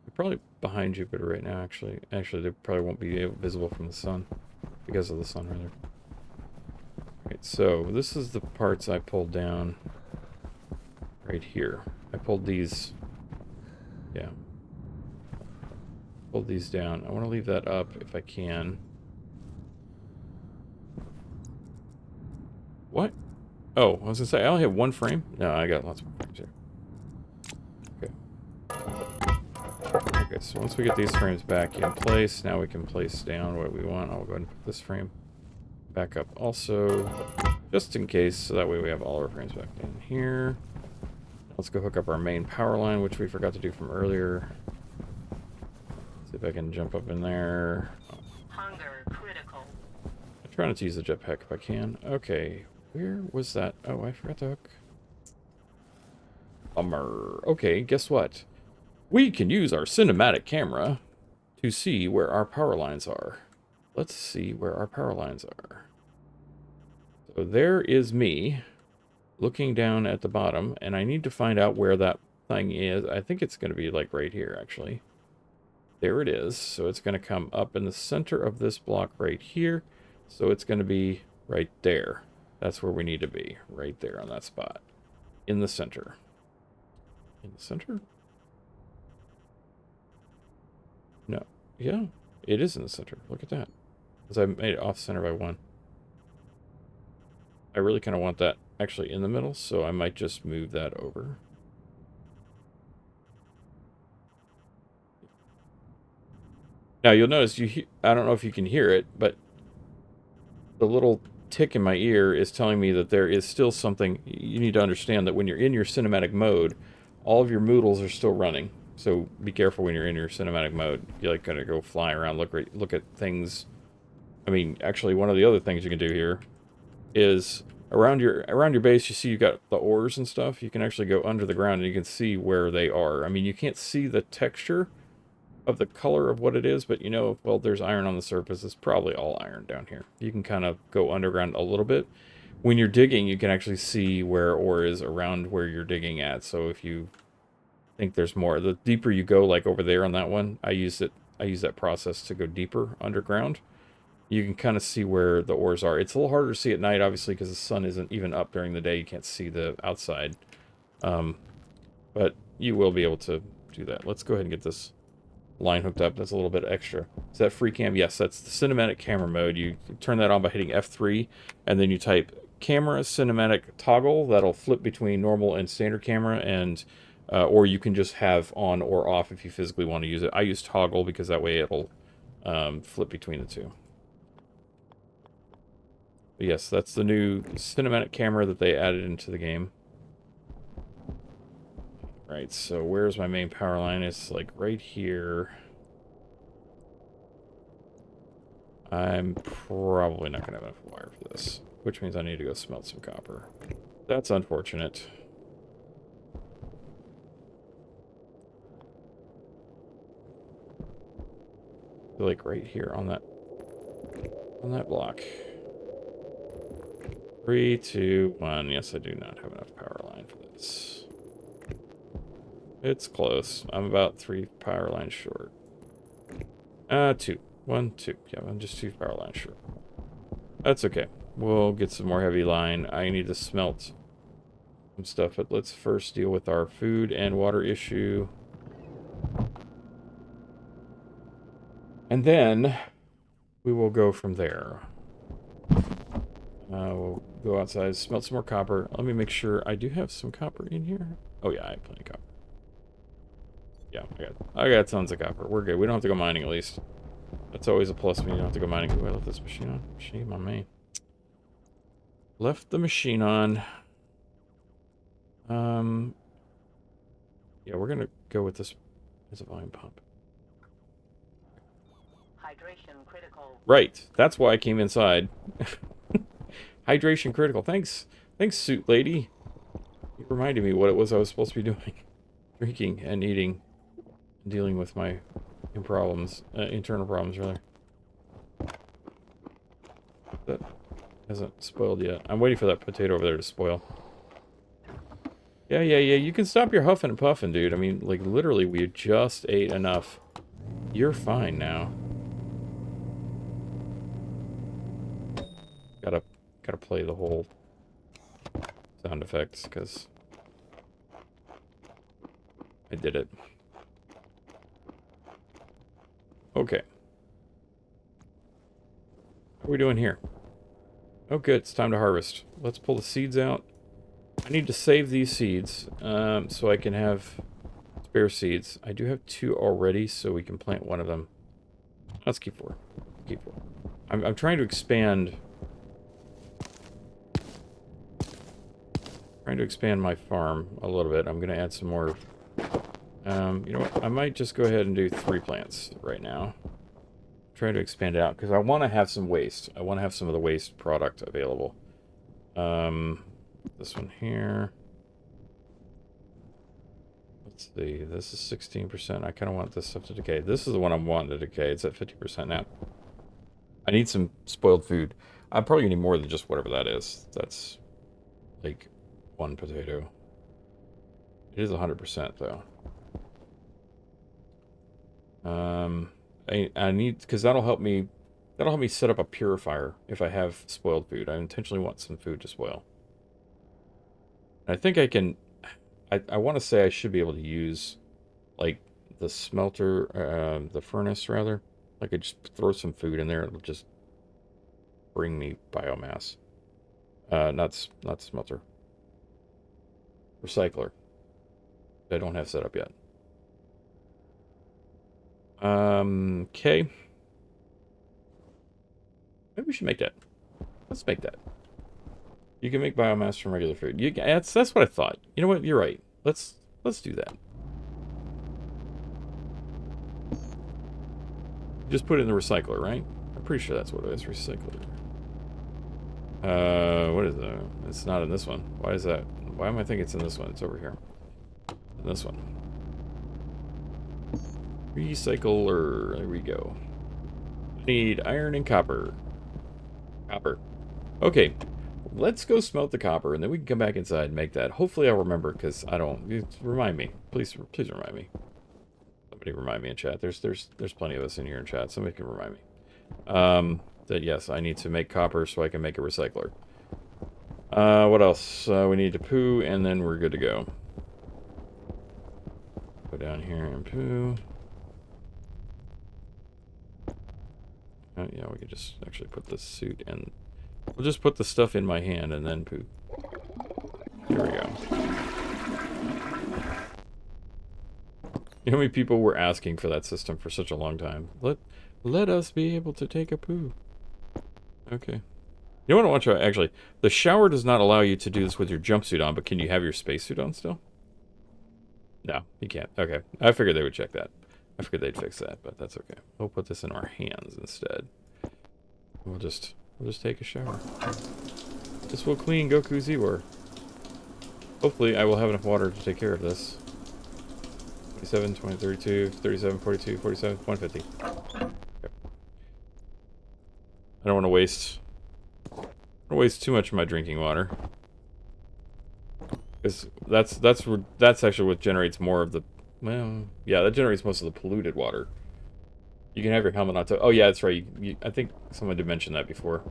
we're probably behind Jupiter right now, actually. Actually, they probably won't be visible from the sun. Because of the sun, rather. Right, so this is the parts I pulled down right here. I pulled these... yeah. Pulled these down. I want to leave that up if I can. What? Oh, I was gonna say, I only have 1 frame? No, I got lots of frames here. Okay. Okay, so once we get these frames back in place, now we can place down what we want. I'll go ahead and put this frame back up also, just in case, so that way we have all our frames back in here. Let's go hook up our main power line, which we forgot to do from earlier. See if I can jump up in there. Hunger critical. I'm trying not to use the jetpack if I can. Okay, where was that? Oh, I forgot to hook. Bummer. Okay, guess what? We can use our cinematic camera to see where our power lines are. Let's see where our power lines are. So there is me looking down at the bottom, and I need to find out where that thing is. I think it's going to be like right here, actually. There it is. So it's going to come up in the center of this block right here. So it's going to be right there. That's where we need to be, right there on that spot. In the center. In the center? No. Yeah, it is in the center. Look at that. Because I made it off center by 1. I really kind of want that actually in the middle, so I might just move that over. Now you'll notice I don't know if you can hear it, but the little tick in my ear is telling me that there is still something. You need to understand that when you're in your cinematic mode, all of your moodles are still running. So be careful when you're in your cinematic mode. You're like gonna go fly around, look at things. I mean, actually, one of the other things you can do here is around your base. You see you got the ores and stuff. You can actually go under the ground and you can see where they are. I mean, you can't see the texture of the color of what it is, but you know, well, there's iron on the surface. It's probably all iron down here. You can kind of go underground a little bit. When you're digging, you can actually see where ore is around where you're digging at. So if you think there's more, the deeper you go, like over there on that one, I use that process to go deeper underground. You can kind of see where the ores are. It's a little harder to see at night, obviously, because the sun isn't even up during the day. You can't see the outside. But you will be able to do that. Let's go ahead and get this line hooked up. That's a little bit extra. Is that free cam? Yes, that's the cinematic camera mode. You turn that on by hitting F3, and then you type camera cinematic toggle. That'll flip between normal and standard camera, and or you can just have on or off if you physically want to use it. I use toggle because that way it'll flip between the two. But yes, that's the new cinematic camera that they added into the game. Right, so where's my main power line? It's like right here. I'm probably not going to have enough wire for this, which means I need to go smelt some copper. That's unfortunate. like right here on that block. 3, 2, 1. Yes, I do not have enough power line for this. It's close. I'm about 3 power lines short. 2. 1, 2. Yeah, I'm just 2 power lines short. That's okay. We'll get some more heavy line. I need to smelt some stuff, but let's first deal with our food and water issue. And then we will go from there. We'll go outside, smelt some more copper. Let me make sure I do have some copper in here. Oh yeah, I have plenty of copper. Yeah, I got tons of copper. We're good. We don't have to go mining at least. That's always a plus when you don't have to go mining. Ooh, I left this machine on. Shame on me. Left the machine on. Yeah, we're gonna go with this as a volume pump. Hydration critical. Right. That's why I came inside. Hydration critical. Thanks, suit lady. You reminded me what it was I was supposed to be doing. Drinking and eating. And dealing with my internal problems, rather. That hasn't spoiled yet. I'm waiting for that potato over there to spoil. Yeah. You can stop your huffing and puffing, dude. I mean, like, literally, we just ate enough. You're fine now. Gotta play the whole sound effects, because I did it. Okay. What are we doing here? Oh, good. It's time to harvest. Let's pull the seeds out. I need to save these seeds so I can have spare seeds. I do have 2 already, so we can plant one of them. Let's keep 4. Keep 4. I'm trying to expand. Trying to expand my farm a little bit. I'm going to add some more. You know what? I might just go ahead and do 3 plants right now. Try to expand it out because I want to have some waste. I want to have some of the waste product available. This one here. Let's see. This is 16%. I kind of want this stuff to decay. This is the one I'm wanting to decay. It's at 50% now. I need some spoiled food. I'm probably gonna need more than just whatever that is. That's like 1 potato. It is 100% though. I need, because that'll help me set up a purifier if I have spoiled food. I intentionally want some food to spoil. I think I can, I want to say I should be able to use like the smelter, the furnace rather. I could just throw some food in there. It'll just bring me biomass. Not smelter. Recycler. I don't have set up yet. Okay. Maybe we should make that. Let's make that. You can make biomass from regular food. That's what I thought. You know what? You're right. Let's do that. Just put it in the recycler, right? I'm pretty sure that's what it is. Recycler. What is that? It's not in this one. Why is that? Why am I thinking it's in this one? It's over here. In this one. Recycler. There we go. I need iron and copper. Copper. Okay. Let's go smelt the copper, and then we can come back inside and make that. Hopefully I'll remember, because I don't... Remind me. Please remind me. Somebody remind me in chat. There's plenty of us in here in chat. Somebody can remind me. That yes, I need to make copper so I can make a recycler. What else? We need to poo, and then we're good to go. Go down here and poo. Oh, yeah, we could just actually put the suit in. We'll just put the stuff in my hand and then poo. There we go. You know how many people were asking for that system for such a long time? Let us be able to take a poo. Okay. You know what I want to actually, the shower does not allow you to do this with your jumpsuit on, but can you have your spacesuit on still? No, you can't. Okay. I figured they would check that. I figured they'd fix that, but that's okay. We'll put this in our hands instead. We'll just take a shower. This will clean GokouZWAR. Hopefully I will have enough water to take care of this. 27, 20, 32, 37, 42, 47, 150. Okay. I don't want to waste too much of my drinking water. Because that's actually what generates more of the, well, yeah, that generates most of the polluted water. You can have your helmet on top. Oh yeah, that's right. I think someone did mention that before.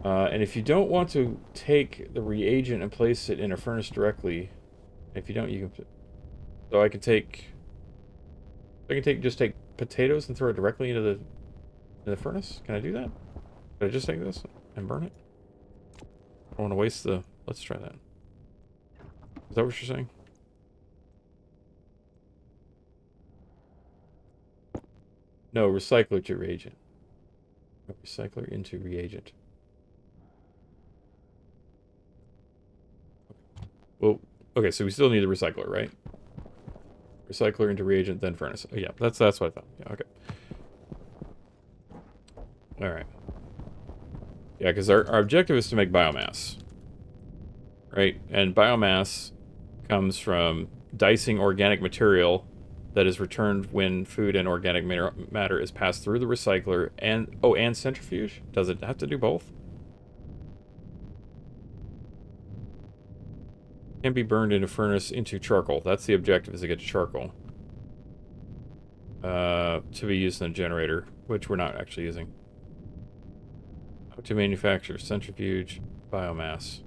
And if you don't want to take the reagent and place it in a furnace directly, if you don't, you can. So I can take. Just take potatoes and throw it directly into the furnace. Can I do that? Can I just take this and burn it? I don't want to waste the. Let's try that. Is that what you're saying? No, recycler to reagent. No, recycler into reagent. Well, okay, so we still need the recycler, right? Recycler into reagent, then furnace. Oh, yeah, that's what I thought. Yeah, okay. All right. Yeah, because our objective is to make biomass, right? And biomass comes from dicing organic material that is returned when food and organic matter is passed through the recycler and, oh, and centrifuge? Does it have to do both? Can be burned in a furnace into charcoal. That's the objective, is to get to charcoal. To be used in a generator, which we're not actually using. How to manufacture centrifuge biomass.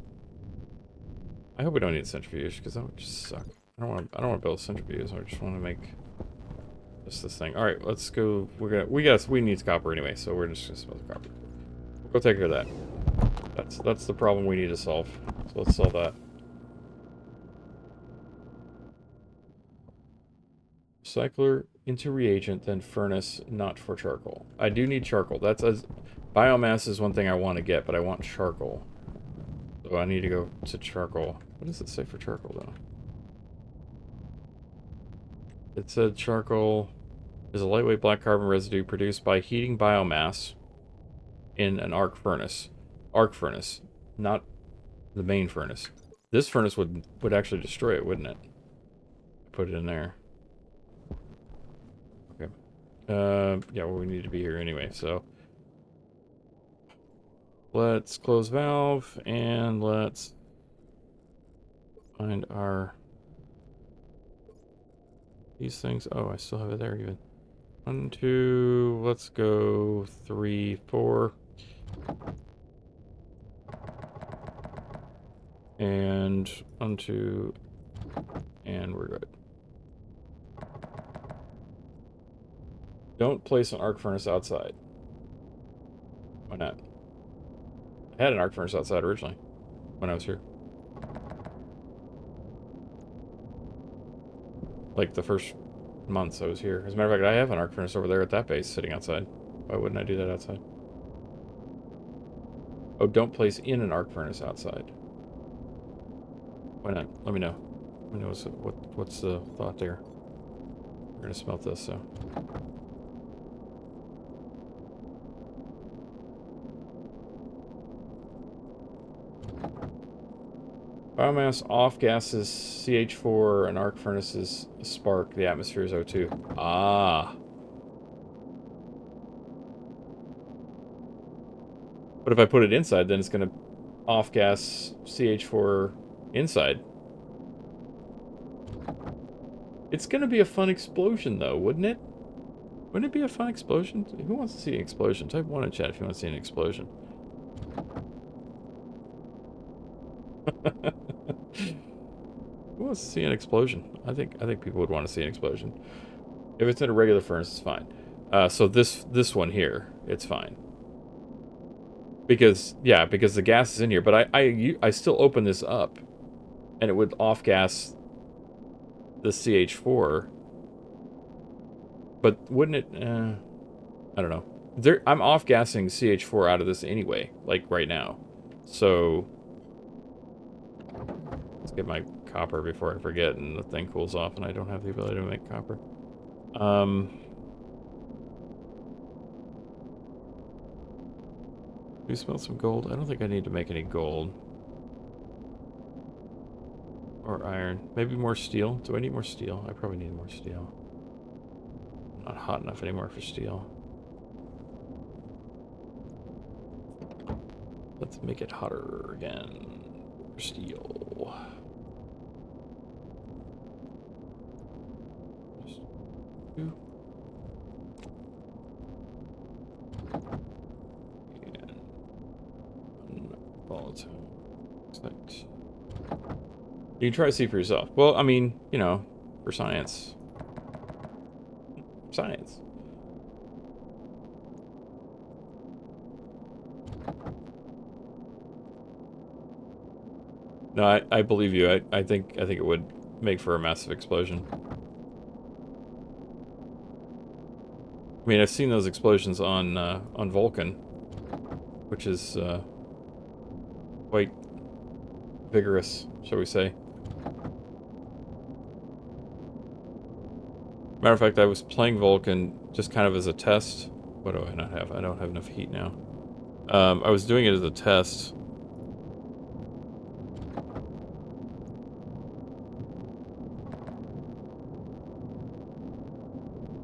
I hope we don't need a centrifuge, because that would just suck. I don't want to build a centrifuge. I just want to make just this thing. All right, let's go. We need copper anyway, so we're just gonna smelt the copper. We'll go take care of that. That's the problem we need to solve. So let's solve that. Recycler into reagent, then furnace, not for charcoal. I do need charcoal. Biomass is one thing I want to get, but I want charcoal. So I need to go to charcoal. What does it say for charcoal, though? It said charcoal is a lightweight black carbon residue produced by heating biomass in an arc furnace. Arc furnace, not the main furnace. This furnace would actually destroy it, wouldn't it? Put it in there. Okay. Yeah, well, we need to be here anyway, so let's close valve and let's find these things. Oh, I still have it there even. 1, 2, let's go 3, 4. And 1, 2, and we're good. Don't place an arc furnace outside. Why not? I had an arc furnace outside originally when I was here. Like the first months I was here. As a matter of fact, I have an arc furnace over there at that base sitting outside. Why wouldn't I do that outside? Oh, don't place in an arc furnace outside. Why not? Let me know. Let me know what's the thought there. We're gonna smelt this, so. Biomass off gases CH4 and arc furnaces spark. The atmosphere is O2. Ah. But if I put it inside, then it's going to off gas CH4 inside. It's going to be a fun explosion, though, wouldn't it? Wouldn't it be a fun explosion? Who wants to see an explosion? Type 1 in chat if you want to see an explosion. Who wants to see an explosion? I think people would want to see an explosion. If it's in a regular furnace, it's fine. So this one here, it's fine. Because the gas is in here. But I still open this up, and it would off gas the CH4. But wouldn't it? I don't know. I'm off gassing CH4 out of this anyway, like right now. So let's get my copper before I forget, and the thing cools off, and I don't have the ability to make copper. Do you smell some gold? I don't think I need to make any gold. Or iron. Maybe more steel. Do I need more steel? I probably need more steel. I'm not hot enough anymore for steel. Let's make it hotter again. Steel. Just two. And volatile. Like, you can try to see for yourself. Well, I mean, you know, for science. Science. No, I believe you. I think it would make for a massive explosion. I mean, I've seen those explosions on Vulcan, which is quite vigorous, shall we say. Matter of fact, I was playing Vulcan just kind of as a test. What do I not have? I don't have enough heat now. I was doing it as a test.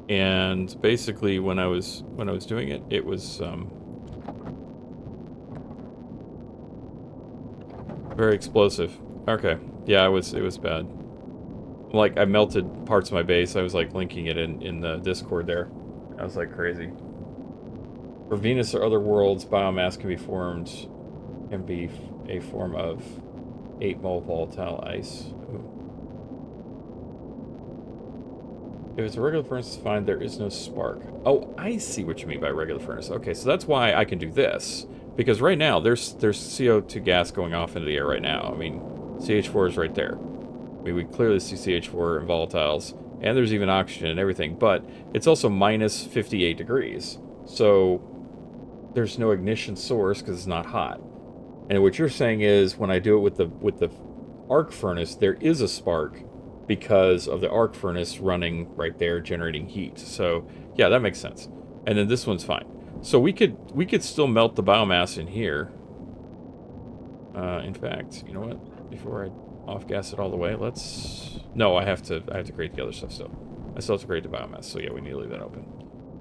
And basically, when I was doing it, it was very explosive. Okay, yeah, it was bad. Like, I melted parts of my base. I was like linking it in the Discord there. I was like crazy. For Venus or other worlds, biomass can be a form of 8-mole volatile ice. Ooh. If it's a regular furnace, it's fine. There is no spark. Oh, I see what you mean by regular furnace. Okay, so that's why I can do this. Because right now, there's CO2 gas going off into the air right now. I mean, CH4 is right there. I mean, we clearly see CH4 and volatiles. And there's even oxygen and everything. But it's also minus 58 degrees. So there's no ignition source because it's not hot. And what you're saying is when I do it with the arc furnace, there is a spark because of the arc furnace running right there generating heat. So yeah, that makes sense. And then this one's fine. So we could still melt the biomass in here. In fact, you know what? Before I off gas it all the way, let's. No, I have to create the other stuff still. I still have to create the biomass. So yeah, we need to leave that open.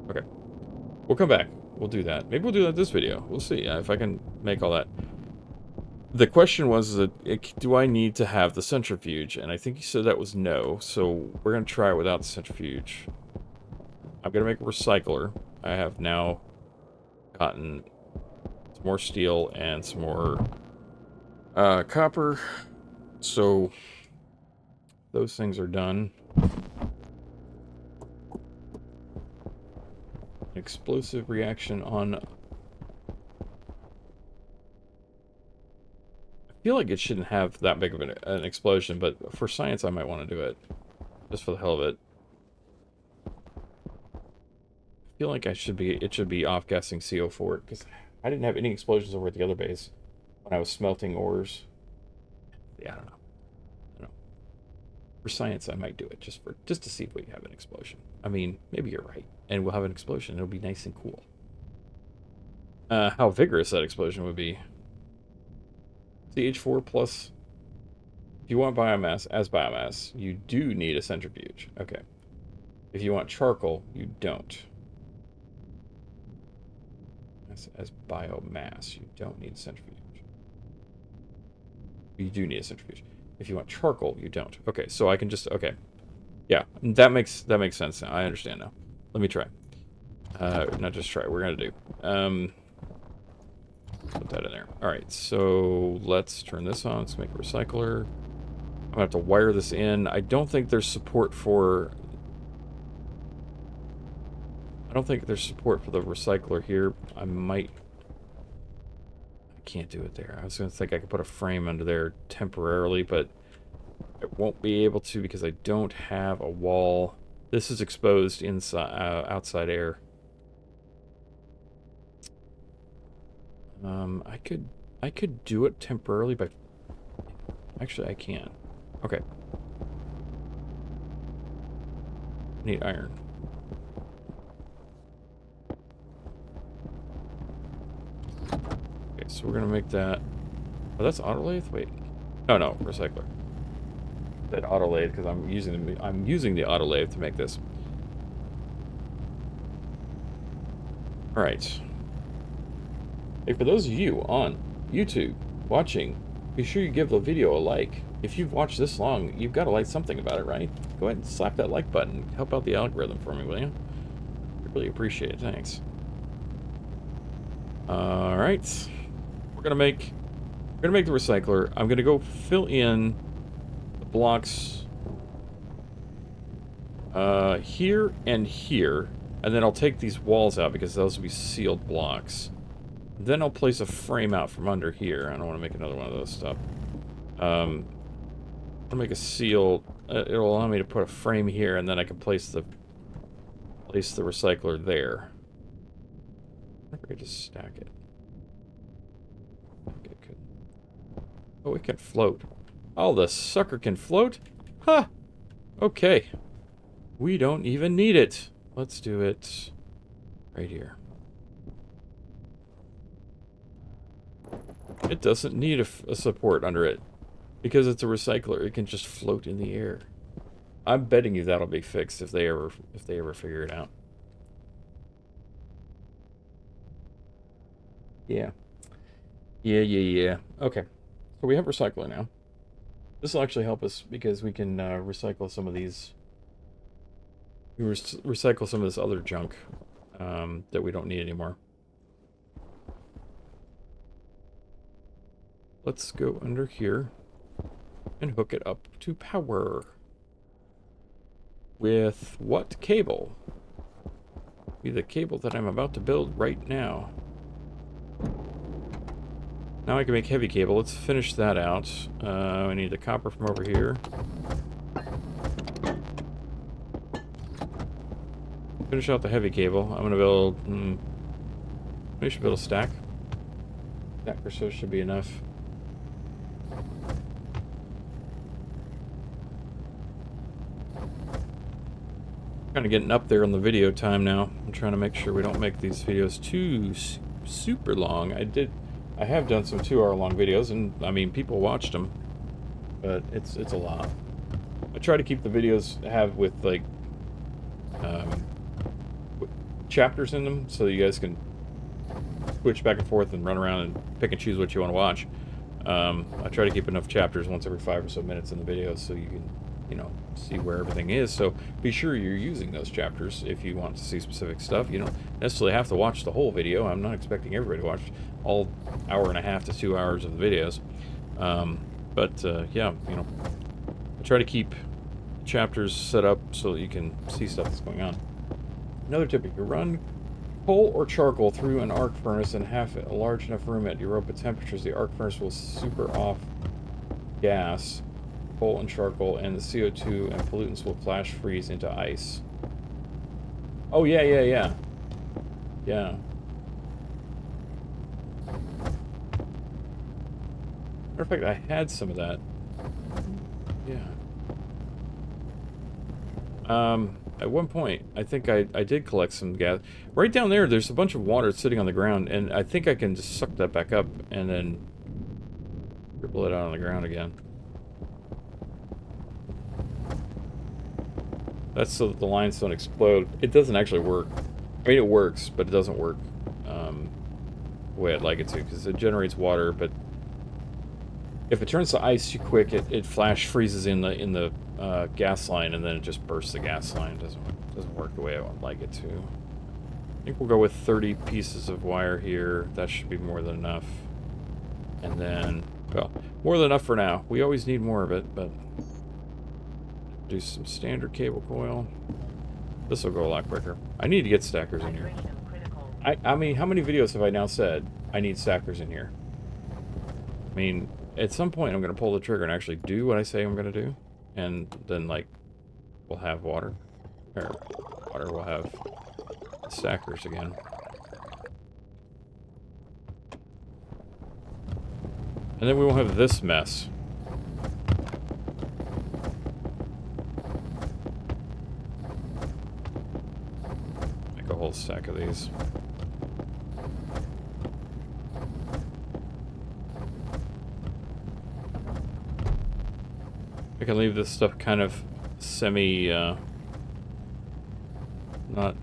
Okay, we'll come back. We'll do that. Maybe we'll do that this video. We'll see if I can make all that. The question was that do I need to have the centrifuge? And I think you said that was no. So we're going to try it without the centrifuge. I'm going to make a recycler. I have now gotten some more steel and some more copper. So those things are done. Explosive reaction on... I feel like it shouldn't have that big of an explosion, but for science I might want to do it. Just for the hell of it. I feel like it should be off-gassing CO4, because I didn't have any explosions over at the other base when I was smelting ores. Yeah, I don't know. For science I might do it, just to see if we have an explosion. I mean, maybe you're right, and we'll have an explosion. It'll be nice and cool. How vigorous that explosion would be. CH4 plus... If you want biomass as biomass, you do need a centrifuge. Okay. If you want charcoal, you don't. As biomass, you don't need a centrifuge. You do need a centrifuge. If you want charcoal, you don't. Okay, so I can just... Okay. Yeah, that makes sense now. I understand now. Let me try. Not just try. We're going to do. Put that in there. Alright, so let's turn this on. Let's make a recycler. I'm going to have to wire this in. I don't think there's support for... I don't think there's support for the recycler here. I might... I can't do it there. I was going to think I could put a frame under there temporarily, but I won't be able to because I don't have a wall. This is exposed inside, outside air. I could do it temporarily, but actually I can. Okay. Need iron. Okay, so we're gonna make that. Oh, that's autolathe. Wait. Oh no, recycler. That autolathe because I'm using the autolathe to make this. All right. Hey, for those of you on YouTube, watching, be sure you give the video a like. If you've watched this long, you've got to like something about it, right? Go ahead and slap that like button. Help out the algorithm for me, will you? I really appreciate it. Thanks. All right. We're gonna make the recycler. I'm gonna go fill in the blocks here and here, and then I'll take these walls out because those will be sealed blocks. Then I'll place a frame out from under here. I don't want to make another one of those stuff. I'll make a seal. It'll allow me to put a frame here, and then I can place the recycler there. I forget to stack it. Okay, good. Oh, it can float. Oh, the sucker can float? Huh! Okay. We don't even need it. Let's do it right here. It doesn't need a support under it. Because it's a recycler, it can just float in the air. I'm betting you that'll be fixed if they ever figure it out. Yeah. Yeah. Okay. So we have recycler now. This will actually help us because we can recycle some of these. We recycle some of this other junk that we don't need anymore. Let's go under here and hook it up to power. With what cable? Be the cable that I'm about to build right now. Now I can make heavy cable. Let's finish that out. I need the copper from over here. Finish out the heavy cable. I'm gonna build. We should build a stack. Stack or so should be enough. Kind of getting up there on the video time now. I'm trying to make sure we don't make these videos too super long. I have done some 2-hour long videos, and I mean people watched them, but it's a lot. I try to keep the videos with like chapters in them, so you guys can switch back and forth and run around and pick and choose what you want to watch. I try to keep enough chapters once every 5 or so minutes in the videos, so you can, you know, see where everything is. So be sure you're using those chapters if you want to see specific stuff. You don't necessarily have to watch the whole video. I'm not expecting everybody to watch all 1.5 to 2 hours of the videos. Yeah, you know, I try to keep chapters set up so that you can see stuff that's going on. Another tip: if you run coal or charcoal through an arc furnace and have a large enough room at Europa temperatures, the arc furnace will super off gas, coal and charcoal, and the CO2 and pollutants will flash freeze into ice. Oh, yeah. Yeah. Matter of fact, I had some of that. Yeah. At one point, I think I did collect some gas. Right down there's a bunch of water sitting on the ground, and I think I can just suck that back up and then dribble it out on the ground again. That's so that the lines don't explode. It doesn't actually work. I mean, it works, but it doesn't work the way I'd like it to, because it generates water, but if it turns to ice too quick, it flash freezes in the gas line, and then it just bursts the gas line. It doesn't work the way I would like it to. I think we'll go with 30 pieces of wire here. That should be more than enough. And then, well, more than enough for now. We always need more of it, but do some standard cable coil. This will go a lot quicker. I need to get stackers in here. I mean, how many videos have I now said I need stackers in here? I mean, at some point I'm going to pull the trigger and actually do what I say I'm going to do. And then, like, we'll have water. Or water, we'll have stackers again. And then we won't have this mess. Make a whole stack of these. I can leave this stuff kind of semi, not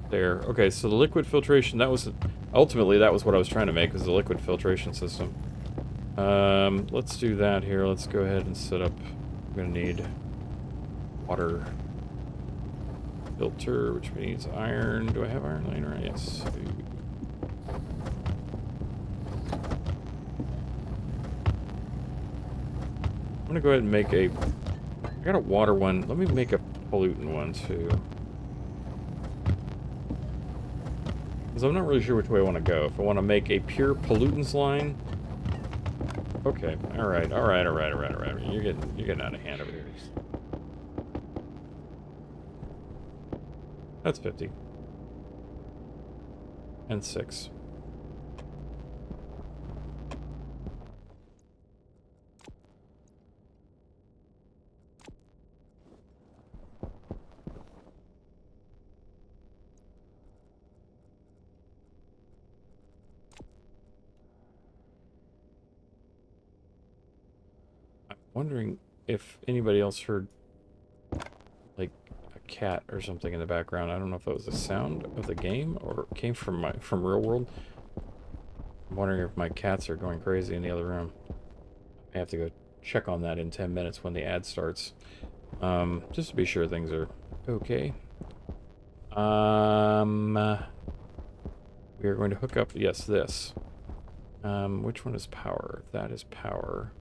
there. Okay, so the liquid filtration, that was Ultimately, that was what I was trying to make, was the liquid filtration system. Let's do that here. Let's go ahead and set up. I'm gonna need water filter, which means iron. Do I have iron laying around? Yes. I'm gonna go ahead and make a... I got a water one. Let me make a pollutant one, too. Because I'm not really sure which way I want to go. If I want to make a pure pollutants line... Okay, alright. You're getting out of hand over here. That's 50. And 6. Wondering if anybody else heard, like, a cat or something in the background. I don't know if that was the sound of the game or it came from real world. I'm wondering if my cats are going crazy in the other room. I have to go check on that in 10 minutes when the ad starts. Just to be sure things are okay. We are going to hook up, yes, this. Which one is power? That is power.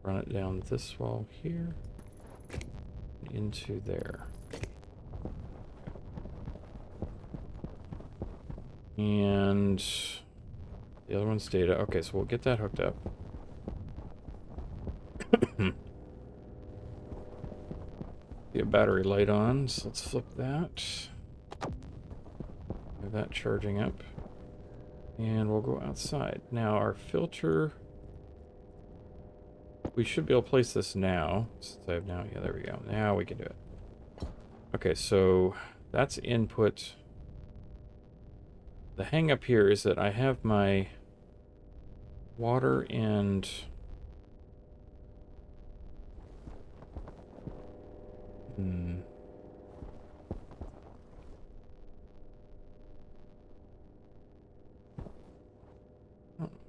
Run it down this wall here, into there. And the other one's data. Okay, so we'll get that hooked up. Get a battery light on, so let's flip that. Have that charging up. And we'll go outside. Now our filter... We should be able to place this now. Since I have now, yeah, there we go. Now we can do it. Okay, so that's input. The hang up here is that I have my water and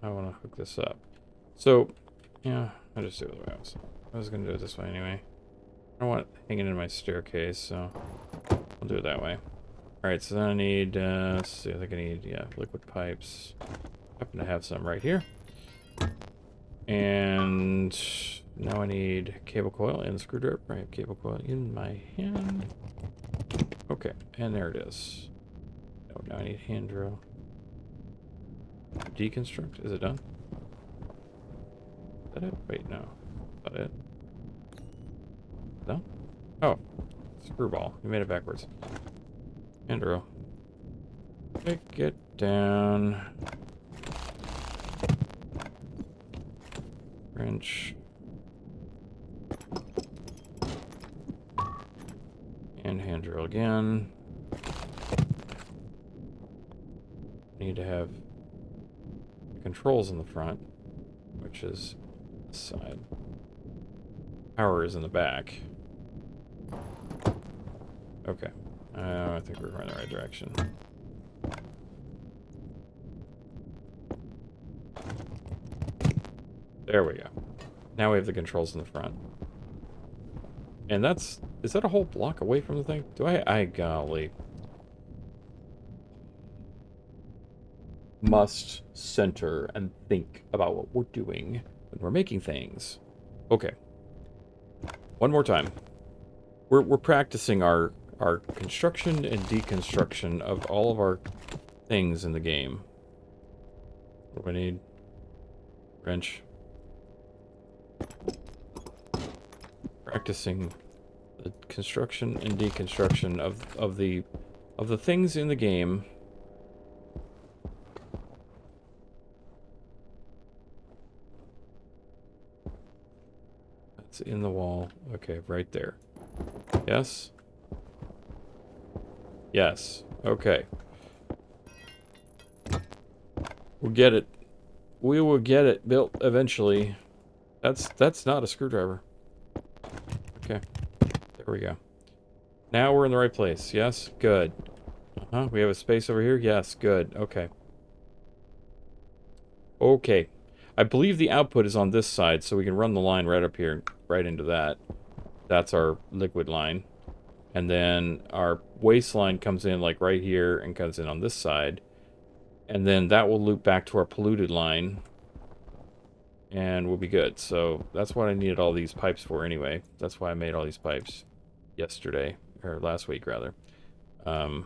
I want to hook this up. So, yeah, I'll just do it the way I was going to do it this way anyway. I don't want it hanging in my staircase, so I'll do it that way. Alright, so then I need, let's see, I think I need, yeah, liquid pipes. I happen to have some right here. And now I need cable coil and screwdriver. I have cable coil in my hand. Okay, and there it is. Oh, now I need hand drill. Deconstruct, is it done? Is that it? Wait, no. Is that it? No? Oh, screwball. You made it backwards. Hand drill. Take it down. Wrench. And hand drill again. Need to have controls in the front, which is this side. Power is in the back. Okay. I think we're going the right direction. There we go. Now we have the controls in the front. And that's... Is that a whole block away from the thing? Do I golly. Must center and think about what we're doing when we're making things. Okay. One more time. We're practicing our construction and deconstruction of all of our things in the game. What do I need? Wrench. Practicing the construction and deconstruction of the things in the game. That's in the wall. Okay, right there. Yes? Yes. Okay. We'll get it. We will get it built eventually. That's not a screwdriver. Okay. There we go. Now we're in the right place. Yes? Good. Huh? We have a space over here? Yes, good. Okay. Okay. I believe the output is on this side, so we can run the line right up here, right into that. That's our liquid line. And then our waste line comes in like right here and comes in on this side. And then that will loop back to our polluted line. And we'll be good. So that's what I needed all these pipes for anyway. That's why I made all these pipes yesterday, or last week rather. So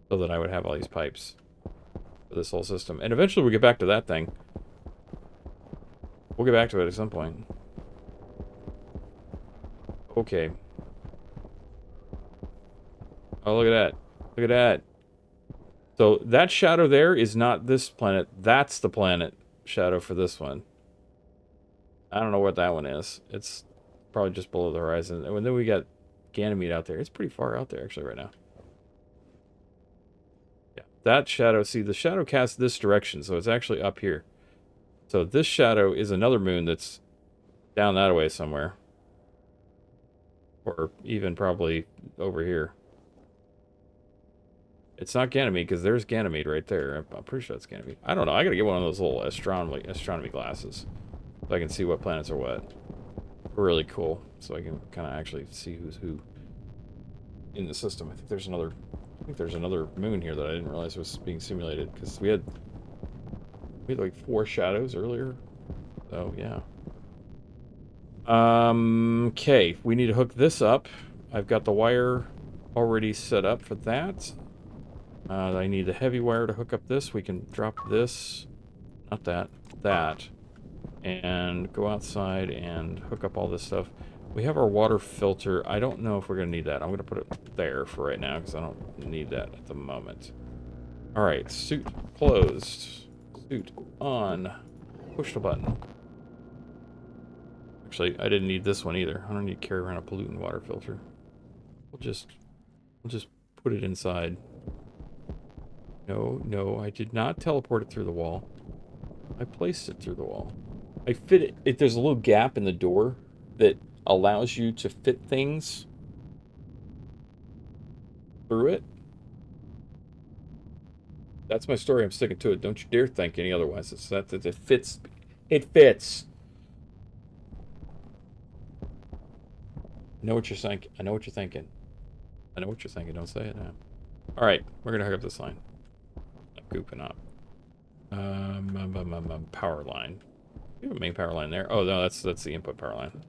that I would have all these pipes for this whole system. And eventually we'll get back to that thing. We'll get back to it at some point. Okay. Oh, look at that. Look at that. So that shadow there is not this planet. That's the planet shadow for this one. I don't know what that one is. It's probably just below the horizon. And then we got Ganymede out there. It's pretty far out there, actually, right now. Yeah, that shadow. See, the shadow casts this direction, so it's actually up here. So this shadow is another moon that's down that way somewhere. Or even probably over here. It's not Ganymede, because there's Ganymede right there. I'm pretty sure that's Ganymede. I don't know. I gotta get one of those little astronomy glasses. So I can see what planets are what. Really cool. So I can kind of actually see who's who in the system. I think there's another moon here that I didn't realize was being simulated, because we had like 4 shadows earlier. So yeah. Okay, we need to hook this up. I've got the wire already set up for that. I need the heavy wire to hook up this. We can drop this, not that, that, and go outside and hook up all this stuff. We have our water filter. I don't know if we're going to need that. I'm going to put it there for right now because I don't need that at the moment. All right, suit closed. Suit on. Push the button. Actually, I didn't need this one either. I don't need to carry around a pollutant water filter. We'll just put it inside. No, I did not teleport it through the wall. I placed it through the wall. I fit it. There's a little gap in the door that allows you to fit things through it. That's my story. I'm sticking to it. Don't you dare think any otherwise. It's that it fits. It fits. I know what you're thinking. I know what you're thinking. I know what you're thinking. Don't say it now. All right, we're gonna hook up this line. I'm gooping up. Power line. We have a main power line there. Oh no, that's the input power line.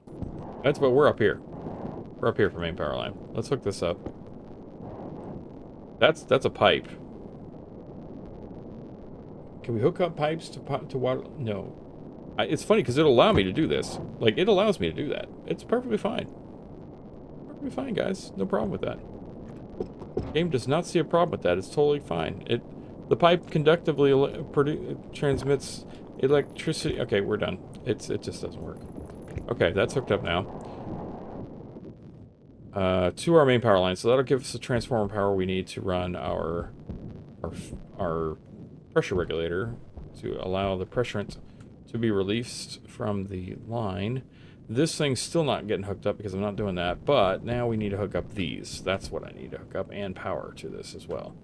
But we're up here. We're up here for main power line. Let's hook this up. That's a pipe. Can we hook up pipes to water? No. It's funny because it'll allow me to do this. Like, it allows me to do that. It's perfectly fine. Perfectly fine, guys. No problem with that. Game does not see a problem with that. It's totally fine. The pipe conductively transmits electricity. Okay, we're done. It just doesn't work. Okay, that's hooked up now. To our main power line. So that'll give us the transformer power we need to run our pressure regulator to allow the pressurant to be released from the line. This thing's still not getting hooked up because I'm not doing that, but now we need to hook up these. That's what I need to hook up, and power to this as well.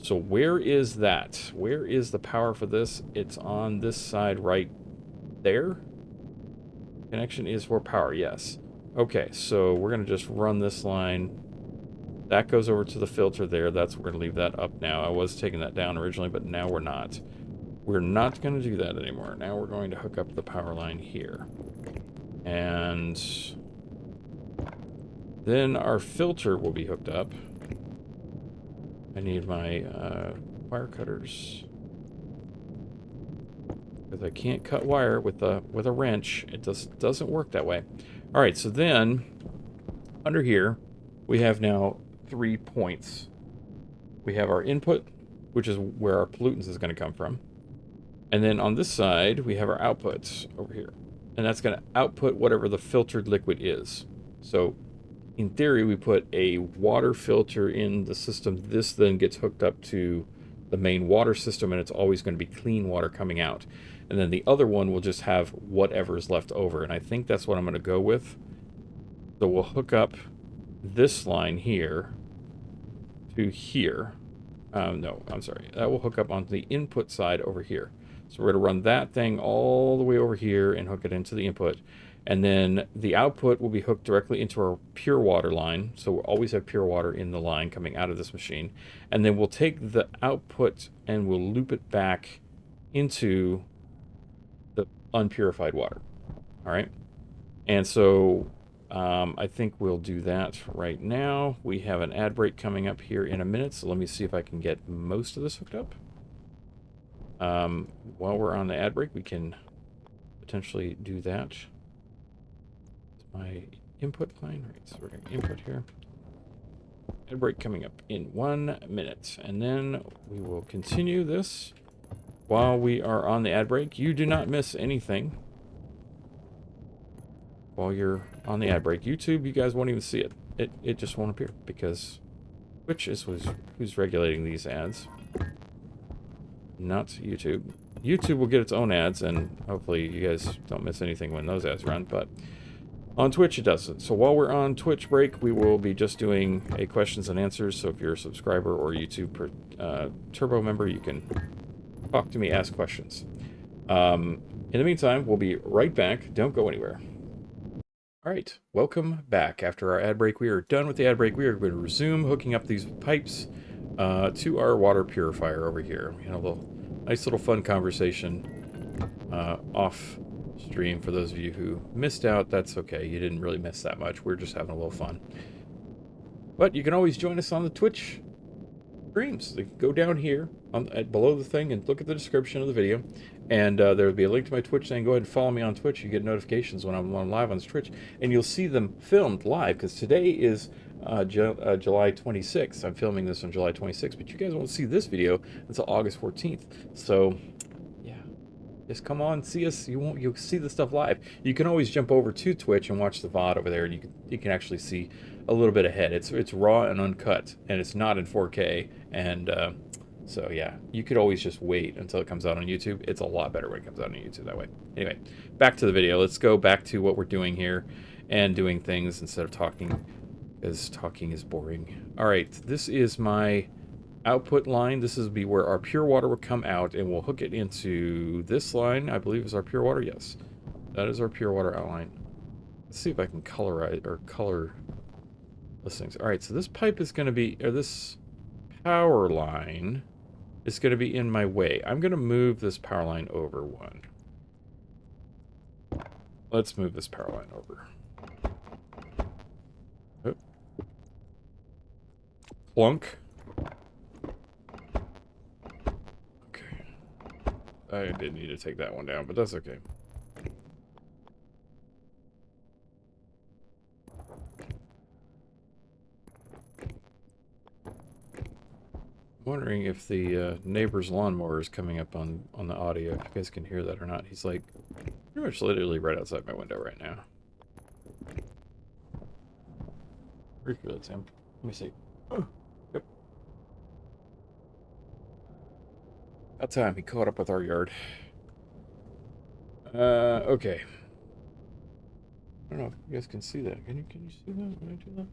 So where is that? Where is the power for this? It's on this side right there. Connection is for power, yes. Okay, so we're going to just run this line. That goes over to the filter there. We're going to leave that up now. I was taking that down originally, but now we're not. We're not going to do that anymore. Now we're going to hook up the power line here. And then our filter will be hooked up. I need my wire cutters. Because I can't cut wire with a wrench. It doesn't work that way. All right, so then under here, we have now 3 points. We have our input, which is where our pollutants is going to come from. And then on this side, we have our outputs over here. And that's going to output whatever the filtered liquid is. So in theory, we put a water filter in the system. This then gets hooked up to the main water system, and it's always going to be clean water coming out. And then the other one will just have whatever's left over. And I think that's what I'm going to go with. So we'll hook up this line here to here. No, I'm sorry. That will hook up onto the input side over here. So we're going to run that thing all the way over here and hook it into the input. And then the output will be hooked directly into our pure water line. So we'll always have pure water in the line coming out of this machine. And then we'll take the output and we'll loop it back into the unpurified water. All right. And so I think we'll do that right now. We have an ad break coming up here in a minute, so let me see if I can get most of this hooked up. While we're on the ad break, we can potentially do that. My input line, right? So we're going to input here. Ad break coming up in 1 minute, and then we will continue this while we are on the ad break. You do not miss anything while you're on the ad break. YouTube, you guys won't even see it. It just won't appear because Twitch is who's regulating these ads, not YouTube. YouTube will get its own ads, and hopefully you guys don't miss anything when those ads run, but on Twitch it doesn't. So while we're on Twitch break, we will be just doing a questions and answers. So if you're a subscriber or YouTube Turbo member, you can talk to me, ask questions. In the meantime, we'll be right back. Don't go anywhere. All right, welcome back. After our ad break, we are done with the ad break. We are going to resume hooking up these pipes to our water purifier over here. We had a nice little fun conversation off stream. For those of you who missed out, that's okay. You didn't really miss that much. We're just having a little fun. But you can always join us on the Twitch streams. Go down here below the thing and look at the description of the video, and there will be a link to my Twitch saying go ahead and follow me on Twitch. You get notifications when I'm live on Twitch, and you'll see them filmed live, because today is July 26th. I'm filming this on July 26th, but you guys won't see this video until August 14th. So yeah, just come on, see us. You'll see the stuff live. You can always jump over to Twitch and watch the VOD over there, and you can actually see a little bit ahead. It's raw and uncut, and it's not in 4K, and so yeah, you could always just wait until it comes out on YouTube. It's a lot better when it comes out on YouTube that way. Anyway, back to the video. Let's go back to what we're doing here and doing things instead of talking, because talking is boring. All right, this is my output line. This is be where our pure water will come out, and we'll hook it into this line. I believe is our pure water. Yes, that is our pure water outline. Let's see if I can colorize or color things. All right, so this pipe is going to be, or this power line is going to be in my way. I'm going to move this power line over one. Let's move this power line over. Oh. Plunk. Okay. I did need to take that one down, but that's okay. I'm wondering if the neighbor's lawnmower is coming up on the audio, if you guys can hear that or not. He's like pretty much literally right outside my window right now. Pretty sure that's him. Let me see. Oh, yep. About time he caught up with our yard. Okay. I don't know if you guys can see that. Can you see that when I do that?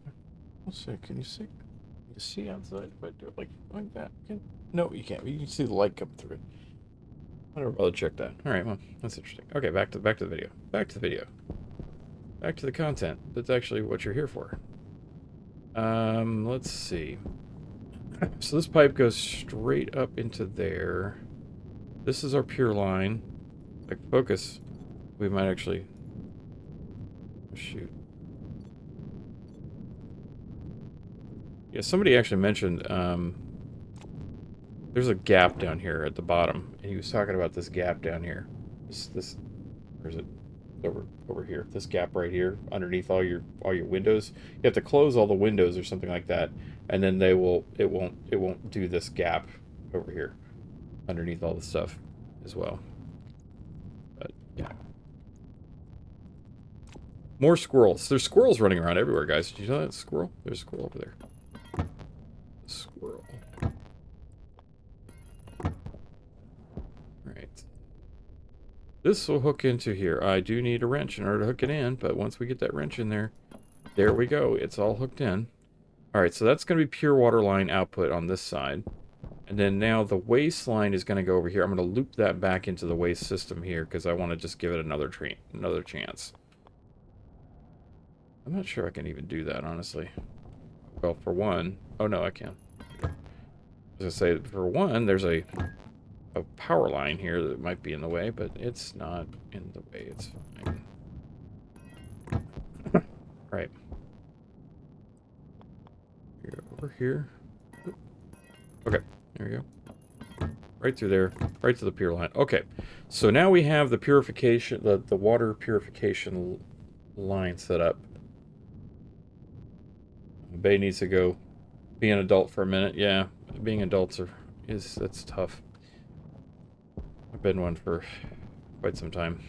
Let's see. Can you see? You see outside if I do it like that? No, you can't. You can see the light come through it. I don't bother check that. All right, well, that's interesting. Okay, back to the video. Back to the video. Back to the content. That's actually what you're here for. Let's see. So this pipe goes straight up into there. This is our pure line. Like focus, we might actually. Oh, shoot. Yeah, somebody actually mentioned there's a gap down here at the bottom, and he was talking about this gap down here. This where is it? Over here. This gap right here, underneath all your windows. You have to close all the windows or something like that, and then it won't do this gap over here underneath all the stuff as well. But yeah. More squirrels. There's squirrels running around everywhere, guys. Did you know that squirrel? There's a squirrel over there. Squirrel. Right. This will hook into here. I do need a wrench in order to hook it in, but once we get that wrench in there, there we go. It's all hooked in. All right, so that's going to be pure water line output on this side. And then now the waste line is going to go over here. I'm going to loop that back into the waste system here because I want to just give it another chance. I'm not sure I can even do that, honestly. Well, for one... Oh, no, I can. I was going to say, for one, there's a power line here that might be in the way, but it's not in the way. It's fine. Right. Over here. Okay, there we go. Right through there, right to the pure line. Okay, so now we have the purification, the water purification line set up. Bay needs to go be an adult for a minute. Yeah, being adults that's tough. I've been one for quite some time.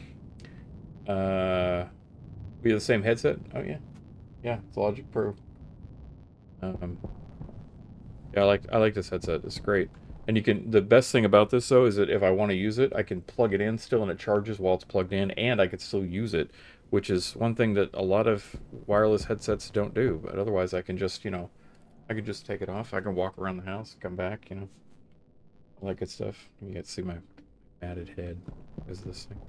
We have the same headset? Oh yeah. Yeah, it's Logic Pro. Yeah, I like this headset. It's great. And you can, the best thing about this though is that if I want to use it, I can plug it in still and it charges while it's plugged in, and I could still use it, which is one thing that a lot of wireless headsets don't do. But otherwise I can just, I can just take it off. I can walk around the house, come back, all that good stuff. You can see my matted head. Is this thing?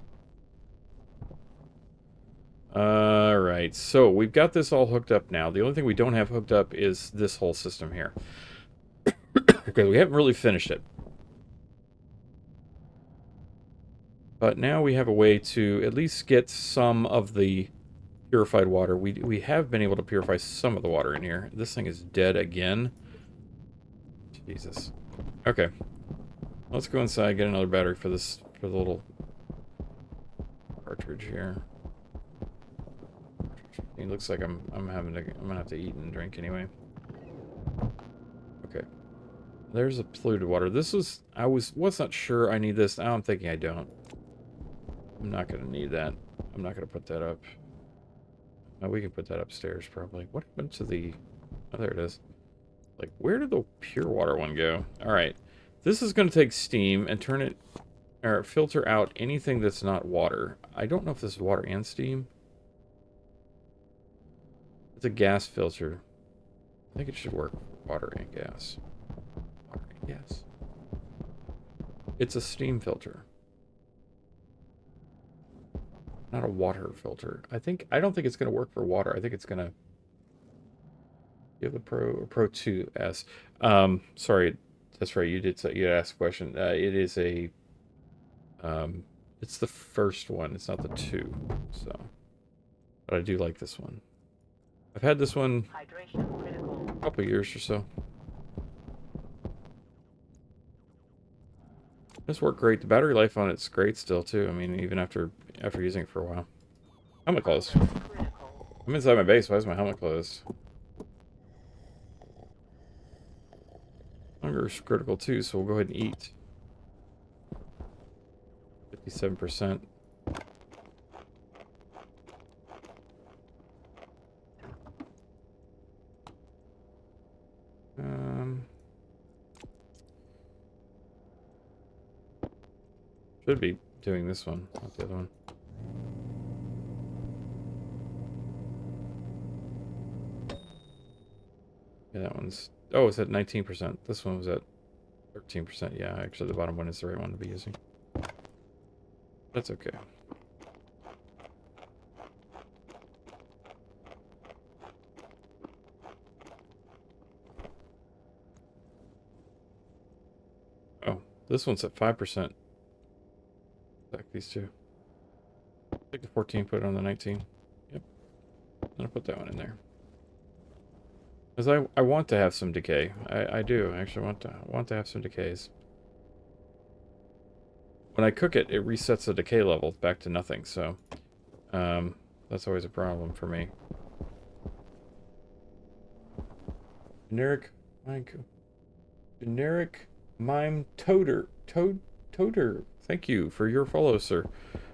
Alright, so we've got this all hooked up now. The only thing we don't have hooked up is this whole system here. Because we haven't really finished it. But now we have a way to at least get some of the purified water. We have been able to purify some of the water in here. This thing is dead again. Jesus. Okay. Let's go inside, get another battery for the little cartridge here. It looks like I'm gonna have to eat and drink anyway. Okay. There's a polluted water. This was, I was not sure I need this. Now I'm thinking I don't. I'm not gonna need that. I'm not gonna put that up. Oh, we can put that upstairs probably. What happened to the, oh, there it is. Like, where did the pure water one go? Alright. This is gonna take steam and turn it, or filter out anything that's not water. I don't know if this is water and steam. It's a gas filter. I think it should work water and gas. Water and gas. It's a steam filter. Not a water filter. I don't think it's going to work for water. I think it's going to... You have the Pro 2S. Sorry, that's right. You did ask a question. It is a... it's the first one. It's not the 2. So, but I do like this one. I've had this one a couple years or so. This worked great. The battery life on it's great still too. I mean, even after using it for a while. Helmet closed. I'm inside my base. Why is my helmet closed? Hunger is critical too, so we'll go ahead and eat. 57%. Should be doing this one, not the other one. Yeah, that one's... Oh, it's at 19%. This one was at 13%. Yeah, actually the bottom one is the right one to be using. That's okay. Oh, this one's at 5%. Back these two. Take the 14, put it on the 19. Yep. I'm gonna put that one in there. Because I want to have some decay. I do. I actually want to have some decays. When I cook it, it resets the decay level back to nothing, so that's always a problem for me. Generic mime toter. Thank you for your follow, sir.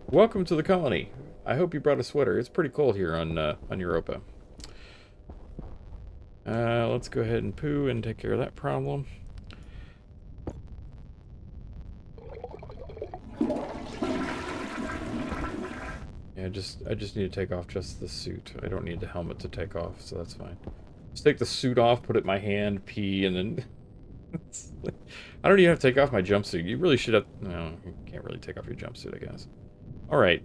Welcome to the colony. I hope you brought a sweater. It's pretty cold here on Europa. Let's go ahead and poo and take care of that problem. Yeah, I just need to take off just the suit. I don't need the helmet to take off, so that's fine. Just take the suit off, put it in my hand, pee, and then I don't even have to take off my jumpsuit. You really should have... No, you can't really take off your jumpsuit, I guess. Alright.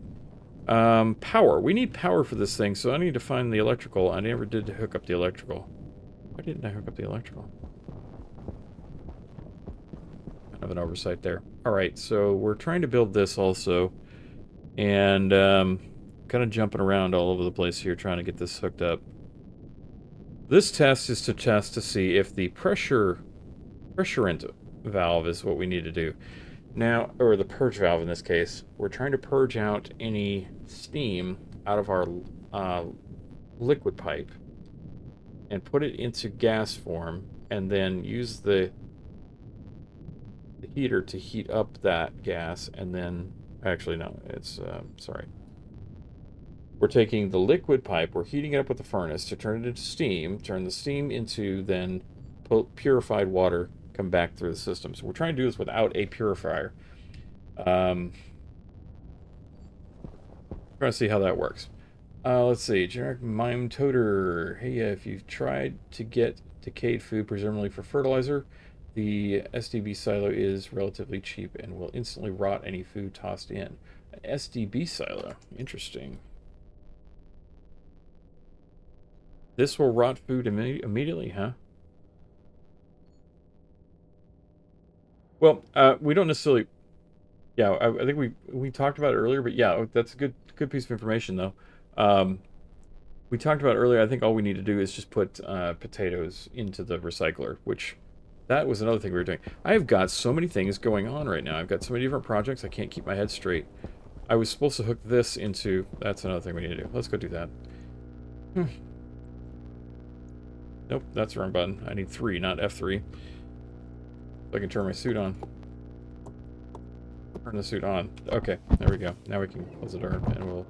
Power. We need power for this thing, so I need to find the electrical. I never did hook up the electrical. Why didn't I hook up the electrical? Kind of an oversight there. Alright, so we're trying to build this also. And, kind of jumping around all over the place here, trying to get this hooked up. This test is to test to see if the pressurant valve is what we need to do. Now, or the purge valve in this case, we're trying to purge out any steam out of our liquid pipe and put it into gas form, and then use the heater to heat up that gas, and then, actually no, it's, sorry. We're taking the liquid pipe, we're heating it up with the furnace to turn it into steam, turn the steam into then purified water, come back through the system. So we're trying to do this without a purifier. Trying to see how that works. Let's see. Generic mime toter. Hey, if you've tried to get decayed food, presumably for fertilizer, the SDB silo is relatively cheap and will instantly rot any food tossed in. An SDB silo. Interesting. This will rot food immediately, huh? Well, we don't necessarily... Yeah, I think we talked about it earlier, but yeah, that's a good piece of information, though. We talked about it earlier, I think all we need to do is just put potatoes into the recycler, which... That was another thing we were doing. I've got so many things going on right now. I've got so many different projects, I can't keep my head straight. I was supposed to hook this into... That's another thing we need to do. Let's go do that. Nope, that's the wrong button. I need 3, not F3. So I can turn my suit on. Turn the suit on. Okay, there we go. Now we can close the door and we'll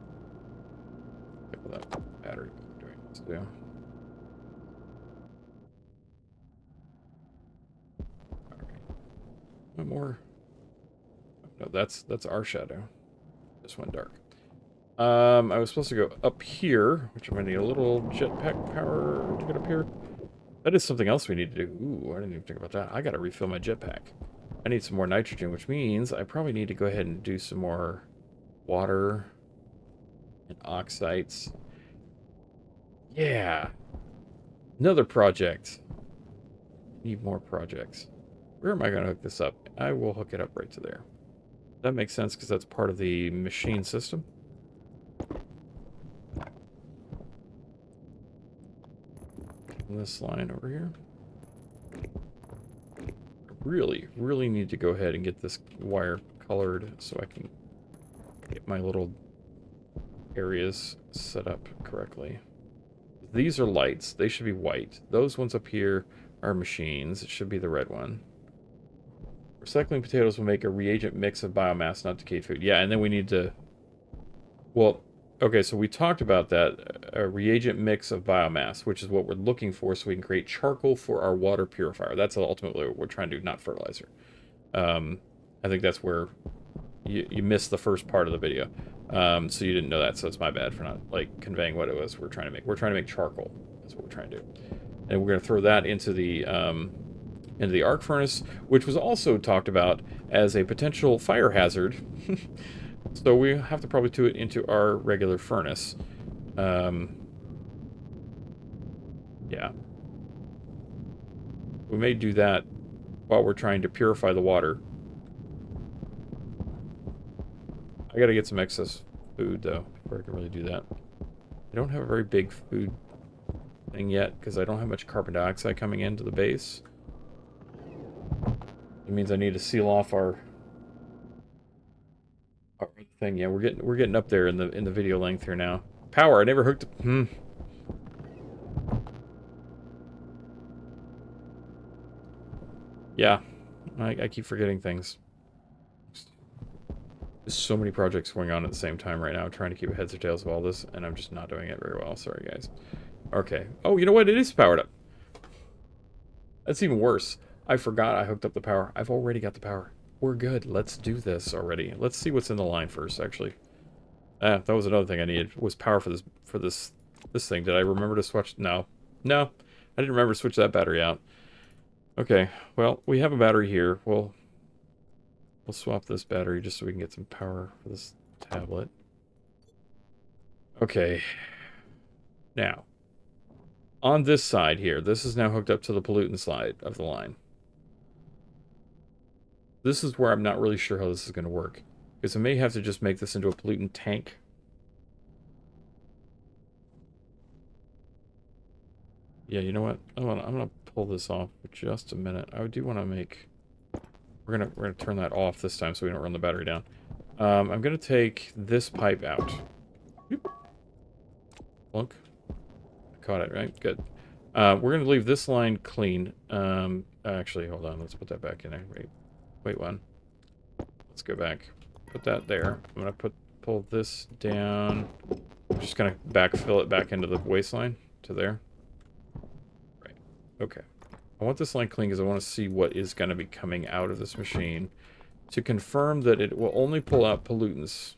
pick with that battery. Doing this do. Alright. One more. No, that's our shadow. This one dark. I was supposed to go up here, which I'm gonna need a little jetpack power to get up here. That is something else we need to do. Ooh, I didn't even think about that. I gotta refill my jetpack. I need some more nitrogen, which means I probably need to go ahead and do some more water and oxides. Yeah. Another project. Need more projects. Where am I going to hook this up? I will hook it up right to there. That makes sense because that's part of the machine system. This line over here. Really need to go ahead and get this wire colored so I can get my little areas set up correctly. These are lights. They should be white. Those ones up here are machines. It should be the red one. Recycling potatoes will make a reagent mix of biomass, not decayed food. Yeah, and then we need to... Well, okay, so we talked about that. A reagent mix of biomass, which is what we're looking for so we can create charcoal for our water purifier. That's ultimately what we're trying to do, not fertilizer. I think that's where you missed the first part of the video. So you didn't know that, so it's my bad for not, like, conveying what it was we're trying to make. We're trying to make charcoal. That's what we're trying to do. And we're going to throw that into the arc furnace, which was also talked about as a potential fire hazard. So we have to probably do it into our regular furnace. Yeah. We may do that while we're trying to purify the water. I gotta get some excess food, though, before I can really do that. I don't have a very big food thing yet, because I don't have much carbon dioxide coming into the base. It means I need to seal off our thing. Yeah, we're getting up there in the video length here now. Power, I never hooked up. Yeah, I keep forgetting things. There's so many projects going on at the same time right now, trying to keep heads or tails of all this, and I'm just not doing it very well. Sorry, guys. Okay. Oh, you know what? It is powered up. That's even worse. I forgot I hooked up the power. I've already got the power. We're good. Let's do this already. Let's see what's in the line first, actually. That was another thing I needed, was power for this thing. Did I remember to switch? No. No. I didn't remember to switch that battery out. Okay, well, we have a battery here. We'll swap this battery just so we can get some power for this tablet. Okay. Now, on this side here, this is now hooked up to the pollutant side of the line. This is where I'm not really sure how this is going to work. Because I may have to just make this into a pollutant tank. Yeah, you know what? I'm gonna pull this off for just a minute. I do want to make... We're gonna turn that off this time so we don't run the battery down. I'm gonna take this pipe out. Look. Caught it, right? Good. We're gonna leave this line clean. Actually, hold on. Let's put that back in there. Wait one. Let's go back. Put that there. I'm gonna pull this down. I'm just gonna backfill it back into the waistline to there. Right. Okay. I want this line clean because I want to see what is going to be coming out of this machine to confirm that it will only pull out pollutants.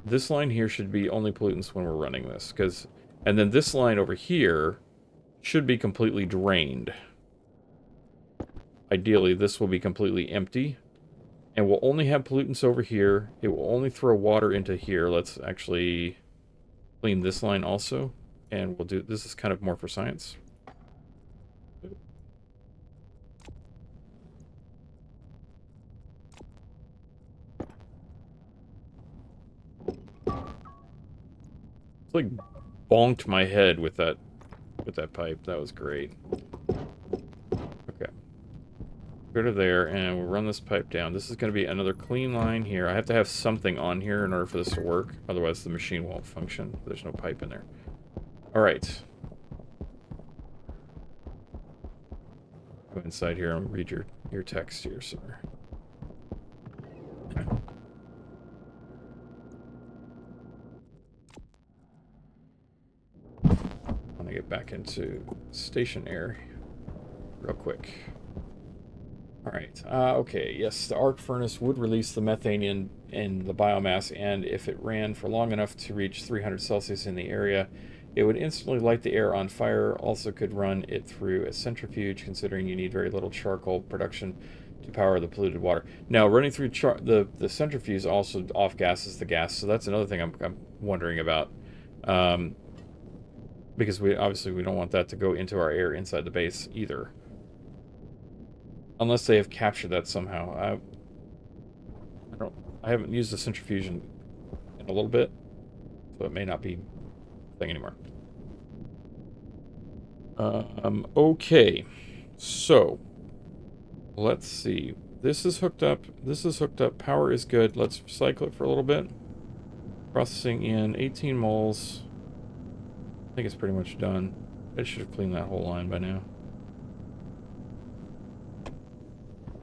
This line here should be only pollutants when we're running this, and then this line over here should be completely drained. Ideally, this will be completely empty, and we'll only have pollutants over here. It will only throw water into here. Let's actually clean this line also, and we'll do, this is kind of more for science. It's like bonked my head with that pipe. That was great. Okay. Go to there, and we'll run this pipe down. This is going to be another clean line here. I have to have something on here in order for this to work. Otherwise, the machine won't function. There's no pipe in there. All right. Go inside here and read your text here, sir. I want to get back into Stationery real quick. Alright, okay, yes, the arc furnace would release the methane in the biomass, and if it ran for long enough to reach 300 Celsius in the area, it would instantly light the air on fire. Also could run it through a centrifuge, considering you need very little charcoal production to power the polluted water. Now, running through the centrifuge also off-gases the gas, so that's another thing I'm wondering about. Because obviously we don't want that to go into our air inside the base either. Unless they have captured that somehow. I haven't used the centrifuge in a little bit, so it may not be a thing anymore. Okay. So, let's see. This is hooked up. This is hooked up. Power is good. Let's cycle it for a little bit. Processing in 18 moles. I think it's pretty much done. I should have cleaned that whole line by now.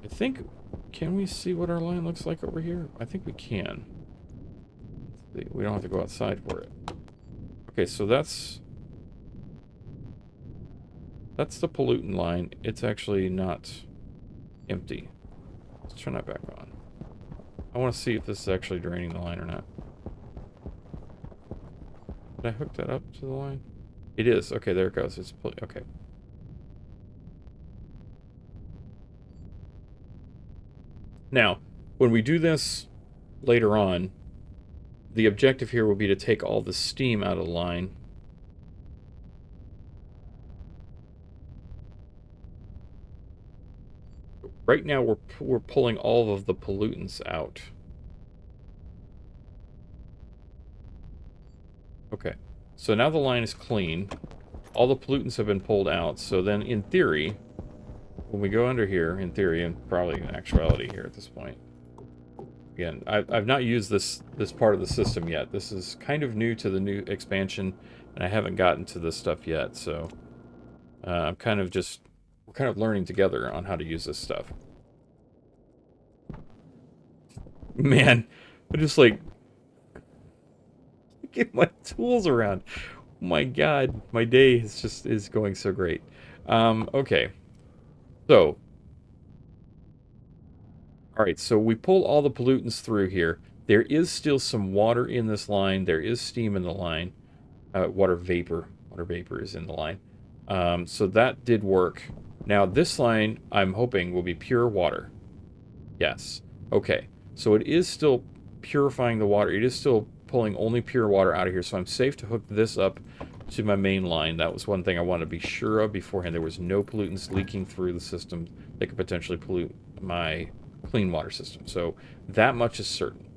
I think, can we see what our line looks like over here? I think we can. We don't have to go outside for it. Okay, so that's the pollutant line. It's actually not empty. Let's turn that back on. I want to see if this is actually draining the line or not. Did I hook that up to the line? It is. Okay, there it goes. It's okay. Now, when we do this later on, the objective here will be to take all the steam out of the line. Right now, we're pulling all of the pollutants out. Okay, so now the line is clean. All the pollutants have been pulled out. So then, in theory, when we go under here, in theory, and probably in actuality here at this point, again, I've not used this part of the system yet. This is kind of new to the new expansion, and I haven't gotten to this stuff yet. So we're kind of learning together on how to use this stuff. Man, I just like get my tools around. Oh my God, my day is going so great. Okay. So, alright, so we pull all the pollutants through here. There is still some water in this line. There is steam in the line. Water vapor. Water vapor is in the line. So that did work. Now, this line, I'm hoping, will be pure water. Yes. Okay. So it is still purifying the water. It is still pulling only pure water out of here, so I'm safe to hook this up to my main line. That was one thing I wanted to be sure of beforehand. There was no pollutants leaking through the system that could potentially pollute my clean water system. So that much is certain.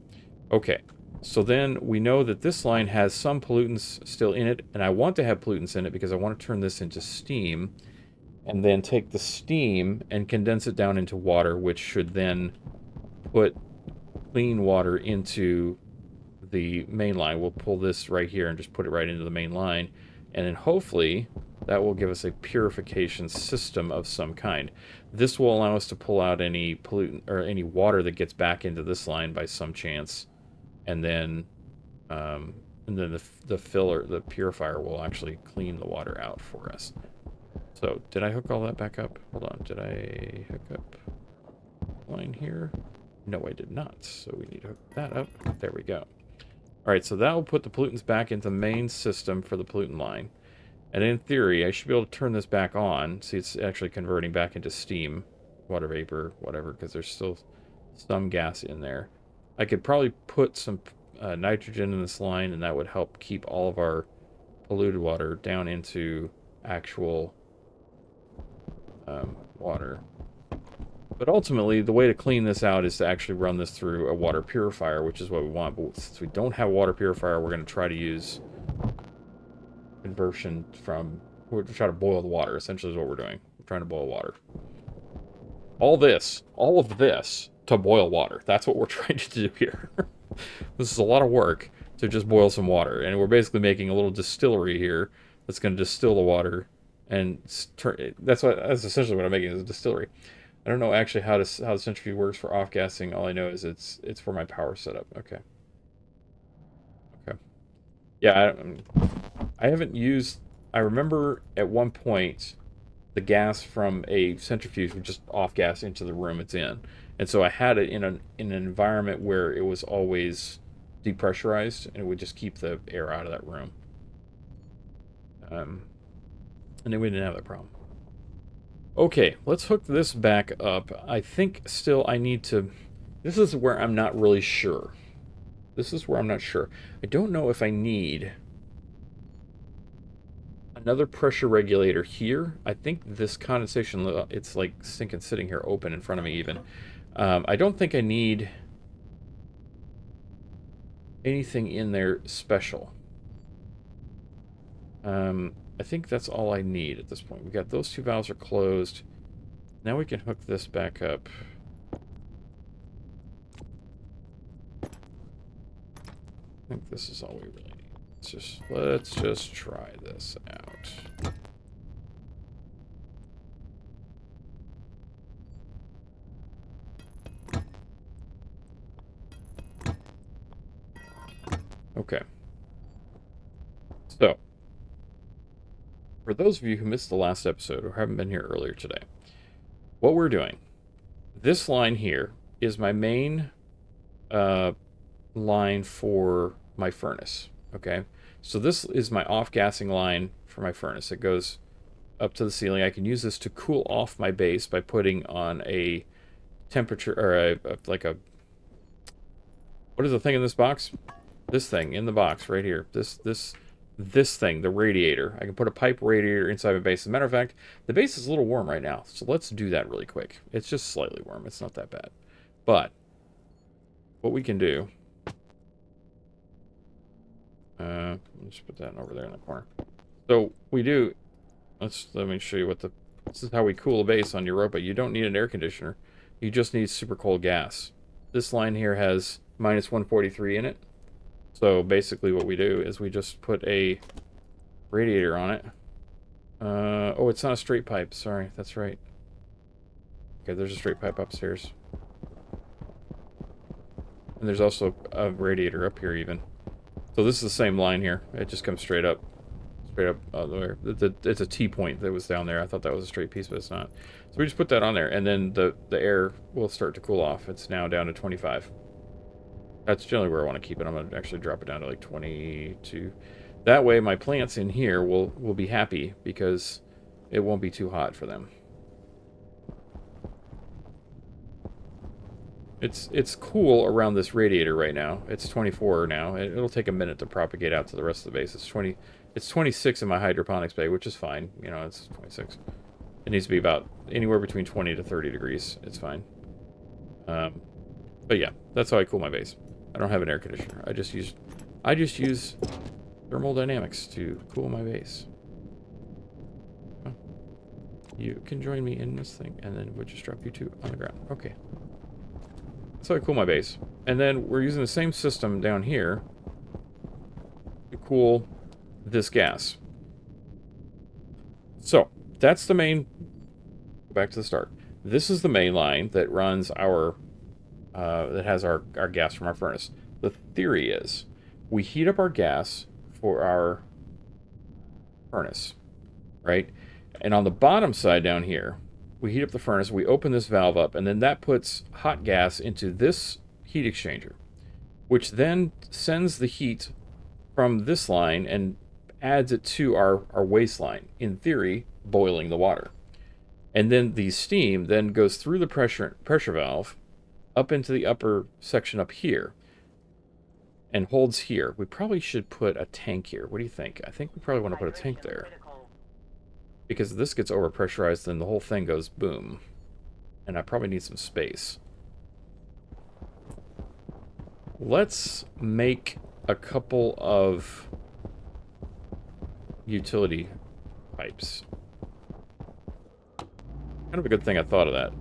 Okay. So then we know that this line has some pollutants still in it, and I want to have pollutants in it because I want to turn this into steam, and then take the steam and condense it down into water, which should then put clean water into the main line. We'll pull this right here and just put it right into the main line, and then hopefully that will give us a purification system of some kind. This will allow us to pull out any pollutant or any water that gets back into this line by some chance, and then the filler, the purifier, will actually clean the water out for us. So, did I hook all that back up? Hold on, did I hook up line here? No, I did not. So we need to hook that up. There we go. Alright, so that will put the pollutants back into the main system for the pollutant line. And in theory, I should be able to turn this back on. See, it's actually converting back into steam, water vapor, whatever, because there's still some gas in there. I could probably put some nitrogen in this line, and that would help keep all of our polluted water down into actual water. But ultimately, the way to clean this out is to actually run this through a water purifier, which is what we want. But since we don't have a water purifier, we're going to try to use conversion from... We're going to try to boil the water, essentially is what we're doing. We're trying to boil water. All of this, to boil water. That's what we're trying to do here. This is a lot of work to just boil some water. And we're basically making a little distillery here that's going to distill the water. And that's essentially what I'm making, is a distillery. I don't know actually how the centrifuge works for off-gassing. All I know is it's for my power setup. Okay. Okay. Yeah, I haven't used... I remember at one point the gas from a centrifuge would just off-gas into the room it's in. And so I had it in an environment where it was always depressurized, and it would just keep the air out of that room. And then we didn't have that problem. Okay, let's hook this back up. I think still I need to... This is where I'm not really sure. This is where I'm not sure. I don't know if I need another pressure regulator here. I think this condensation, it's like sitting here open in front of me even. I don't think I need anything in there special. I think that's all I need at this point. We got those two valves are closed. Now we can hook this back up. I think this is all we really need. Let's just try this out. Okay. So, for those of you who missed the last episode or haven't been here earlier today, what we're doing, this line here is my main line for my furnace, okay? So this is my off-gassing line for my furnace. It goes up to the ceiling. I can use this to cool off my base by putting on a temperature, or what is the thing in this box? This thing in the box right here. This thing, the radiator. I can put a pipe radiator inside my base. As a matter of fact, the base is a little warm right now, so let's do that really quick. It's just slightly warm. It's not that bad. But what we can do... let's put that over there in the corner. So we do... Let me show you what this is how we cool a base on Europa. You don't need an air conditioner. You just need super cold gas. This line here has minus 143 in it. So basically what we do is we just put a radiator on it. Oh, it's not a straight pipe. Sorry, that's right. Okay, there's a straight pipe upstairs. And there's also a radiator up here even. So this is the same line here. It just comes straight up. Straight up there. It's a T-point that was down there. I thought that was a straight piece, but it's not. So we just put that on there, and then the air will start to cool off. It's now down to 25. That's generally where I want to keep it. I'm going to actually drop it down to like 22. That way my plants in here will be happy because it won't be too hot for them. It's cool around this radiator right now. It's 24 now. It'll take a minute to propagate out to the rest of the base. It's 26 in my hydroponics bay, which is fine. You know, it's 26. It needs to be about anywhere between 20 to 30 degrees. It's fine. But yeah, that's how I cool my base. I don't have an air conditioner. I just use thermodynamics to cool my base. Oh. You can join me in this thing, and then we'll just drop you two on the ground. Okay. That's how I cool my base. And then we're using the same system down here to cool this gas. So, that's the main... Back to the start. This is the main line that runs our... that has our gas from our furnace. The theory is, we heat up our gas for our furnace, right? And on the bottom side down here, we heat up the furnace, we open this valve up, and then that puts hot gas into this heat exchanger, which then sends the heat from this line and adds it to our waste line, in theory, boiling the water. And then the steam then goes through the pressure valve up into the upper section up here and holds here. We probably should put a tank here. What do you think? I think we probably want to put a tank there. Because this gets overpressurized, then the whole thing goes boom. And I probably need some space. Let's make a couple of utility pipes. Kind of a good thing I thought of that.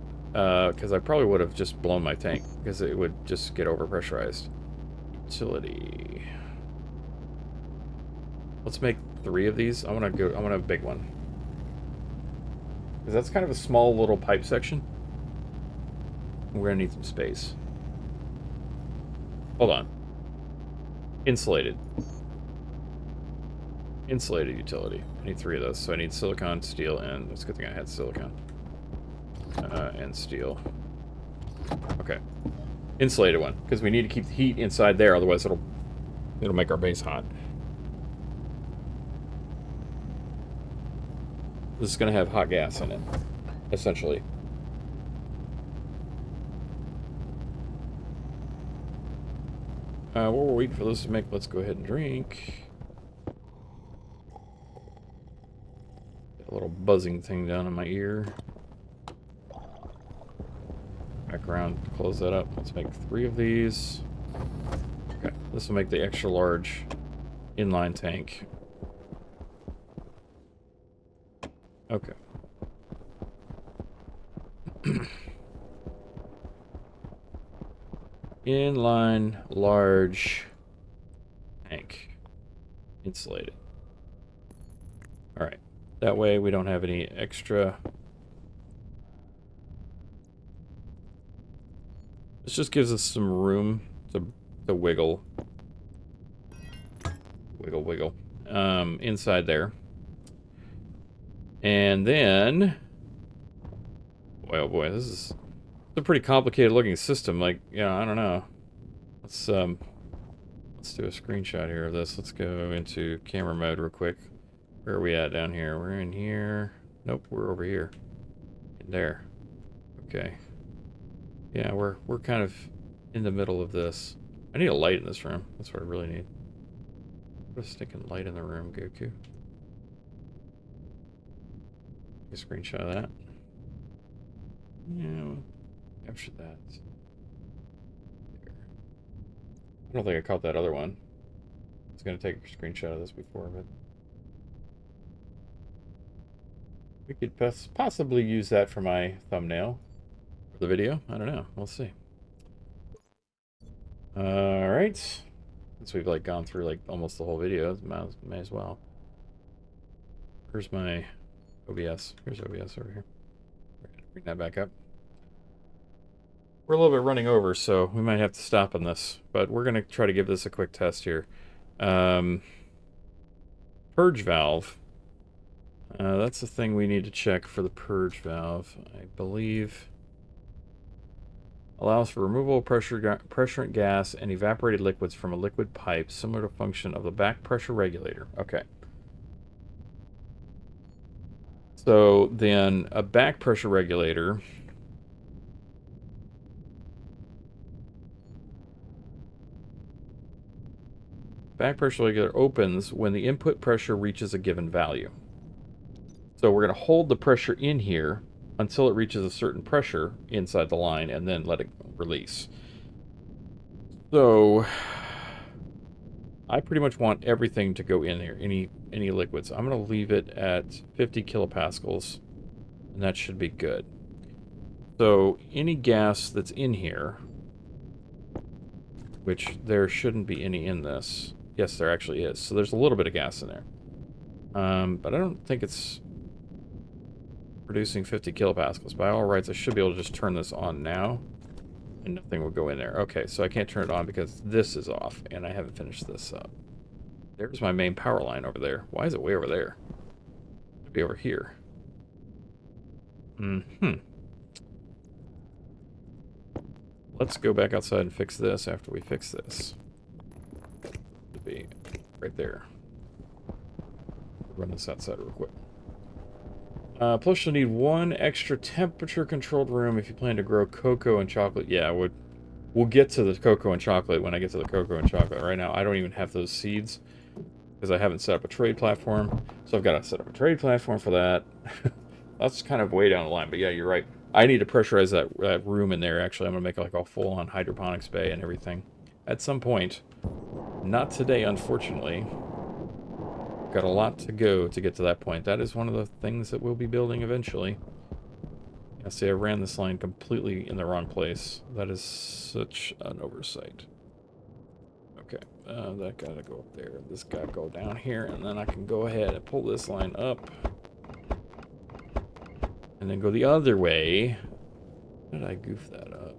Because I probably would have just blown my tank. Because it would just get overpressurized. Utility. Let's make 3 of these. I want a big one. Because that's kind of a small little pipe section. We're going to need some space. Hold on. Insulated. Insulated utility. I need 3 of those. So I need silicon, steel, and... It's a good thing I had silicon. And steel. Okay. Insulated one. Because we need to keep the heat inside there, otherwise it'll make our base hot. This is going to have hot gas in it, essentially. While we're waiting for this to make, let's go ahead and drink. Got a little buzzing thing down in my ear. Back around, close that up. Let's make 3 of these. Okay, this will make the extra large inline tank. Okay. Inline large tank. Insulated. Alright. That way we don't have any extra. This just gives us some room to wiggle. Wiggle. Inside there. And then, boy, oh boy, this is a pretty complicated looking system. Like, I don't know. Let's do a screenshot here of this. Let's go into camera mode real quick. Where are we at down here? We're in here. Nope, we're over here. In there. Okay. Yeah, we're kind of in the middle of this. I need a light in this room. That's what I really need. Put a stinking light in the room, Goku. Take a screenshot of that. Yeah, capture that. There. I don't think I caught that other one. I was going to take a screenshot of this before, but we could possibly use that for my thumbnail for the video. I don't know. We'll see. All right. Since we've like gone through like almost the whole video, may as well. Where's my OBS? Here's OBS over here. Bring that back up. We're a little bit running over, so we might have to stop on this, but we're going to try to give this a quick test here. Purge valve. That's the thing we need to check for the purge valve, I believe. Allows for removal of pressurant gas and evaporated liquids from a liquid pipe, similar to function of the back pressure regulator. Okay. So then a back pressure regulator Back pressure regulator opens when the input pressure reaches a given value. So we're going to hold the pressure in here until it reaches a certain pressure inside the line and then let it release. So I pretty much want everything to go in here, any liquids. I'm going to leave it at 50 kilopascals, and that should be good. So any gas that's in here, which there shouldn't be any in this. Yes, there actually is. So there's a little bit of gas in there. But I don't think it's producing 50 kilopascals. By all rights, I should be able to just turn this on now, and nothing will go in there. Okay, so I can't turn it on because this is off, and I haven't finished this up. There's my main power line over there. Why is it way over there? It should be over here. Let's go back outside and fix this after we fix this. It'll be right there. Run this outside real quick. Plus you'll need one extra temperature-controlled room if you plan to grow cocoa and chocolate. Yeah, we'll get to the cocoa and chocolate when I get to the cocoa and chocolate. Right now, I don't even have those seeds because I haven't set up a trade platform. So I've got to set up a trade platform for that. That's kind of way down the line, but yeah, you're right. I need to pressurize that room in there. Actually, I'm going to make like a full-on hydroponics bay and everything at some point. Not today, unfortunately. Got a lot to go to get to that point. That is one of the things that we'll be building eventually. Yeah, see, I ran this line completely in the wrong place. That is such an oversight. Okay, that gotta go up there. This gotta go down here, and then I can go ahead and pull this line up. And then go the other way. How did I goof that up?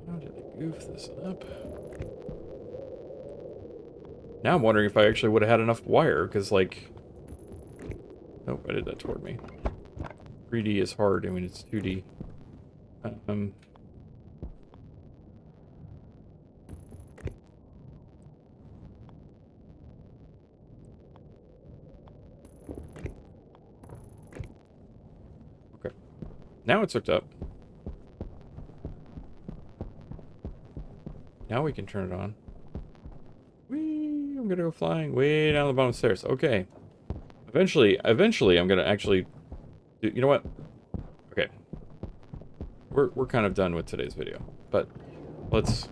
How did I goof this up? Now I'm wondering if I actually would have had enough wire, because, like... Nope, I did that toward me. 3D is hard, I mean, it's 2D. Okay. Now it's hooked up. Now we can turn it on. Whee! I'm gonna go flying way down the bottom of the stairs. Okay. Eventually, I'm gonna actually... You know what? Okay. We're kind of done with today's video. But let's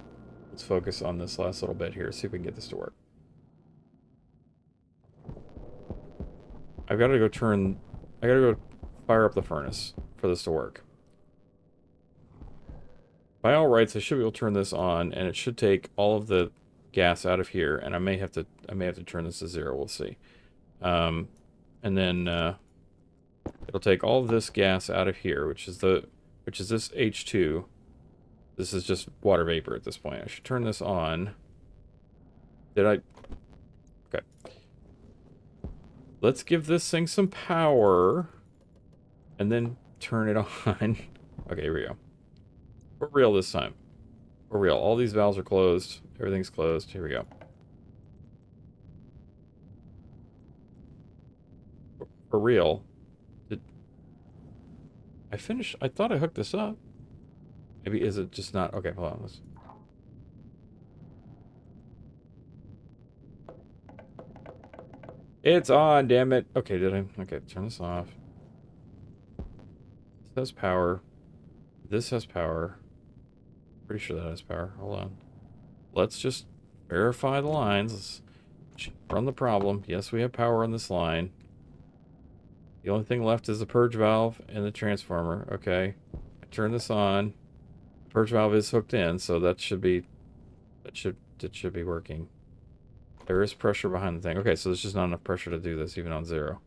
focus on this last little bit here. See if we can get this to work. I've got to go turn... I gotta go fire up the furnace for this to work. By all rights, I should be able to turn this on, and it should take all of the gas out of here, and I may have to turn this to 0. We'll see. And then it'll take all of this gas out of here, which is this H2. This is just water vapor at this point. I should turn this on. Did I? Okay. Let's give this thing some power, and then turn it on. Okay, here we go. For real this time. For real. All these valves are closed. Everything's closed. Here we go. For real. Did I finish? I thought I hooked this up. Maybe is it just not? Okay, hold on. Let's... It's on, damn it. Okay, did I? Okay, turn this off. This has power. This has power. Pretty sure that has power. Hold on. Let's just verify the lines. Let's run the problem. Yes, we have power on this line. The only thing left is the purge valve and the transformer. Okay. I turn this on. The purge valve is hooked in, so that should be working. There is pressure behind the thing. Okay, so there's just not enough pressure to do this even on 0.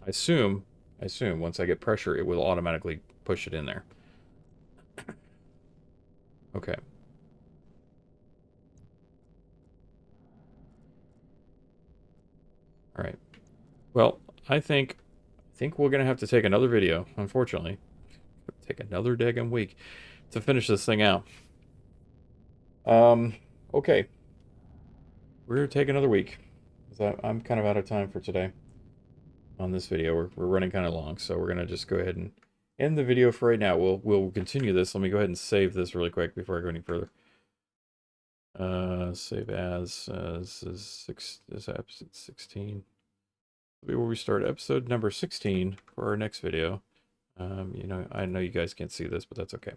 I assume once I get pressure, it will automatically push it in there. Okay. All right. Well, I think we're gonna have to take another video, unfortunately. Take another daggum week to finish this thing out. Okay. We're gonna take another week. I'm kind of out of time for today on this video. We're running kind of long, so we're gonna just go ahead and end the video for right now. We'll continue this. Let me go ahead and save this really quick before I go any further. Save as. This is episode 16. Where we start episode number 16 for our next video. I know you guys can't see this, but that's okay.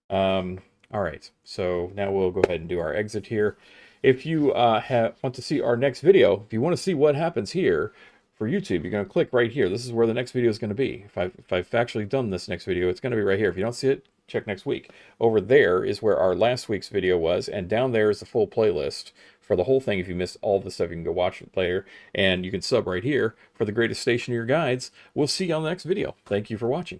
All right, so now we'll go ahead and do our exit here. If you want to see our next video, if you want to see what happens here for YouTube, you're going to click right here. This is where the next video is going to be. If I've actually done this next video, it's going to be right here. If you don't see it, check next week. Over there is where our last week's video was, and down there is the full playlist for the whole thing. If you missed all the stuff, you can go watch it later, and you can sub right here for the greatest stationery guides. We'll see you on the next video. Thank you for watching.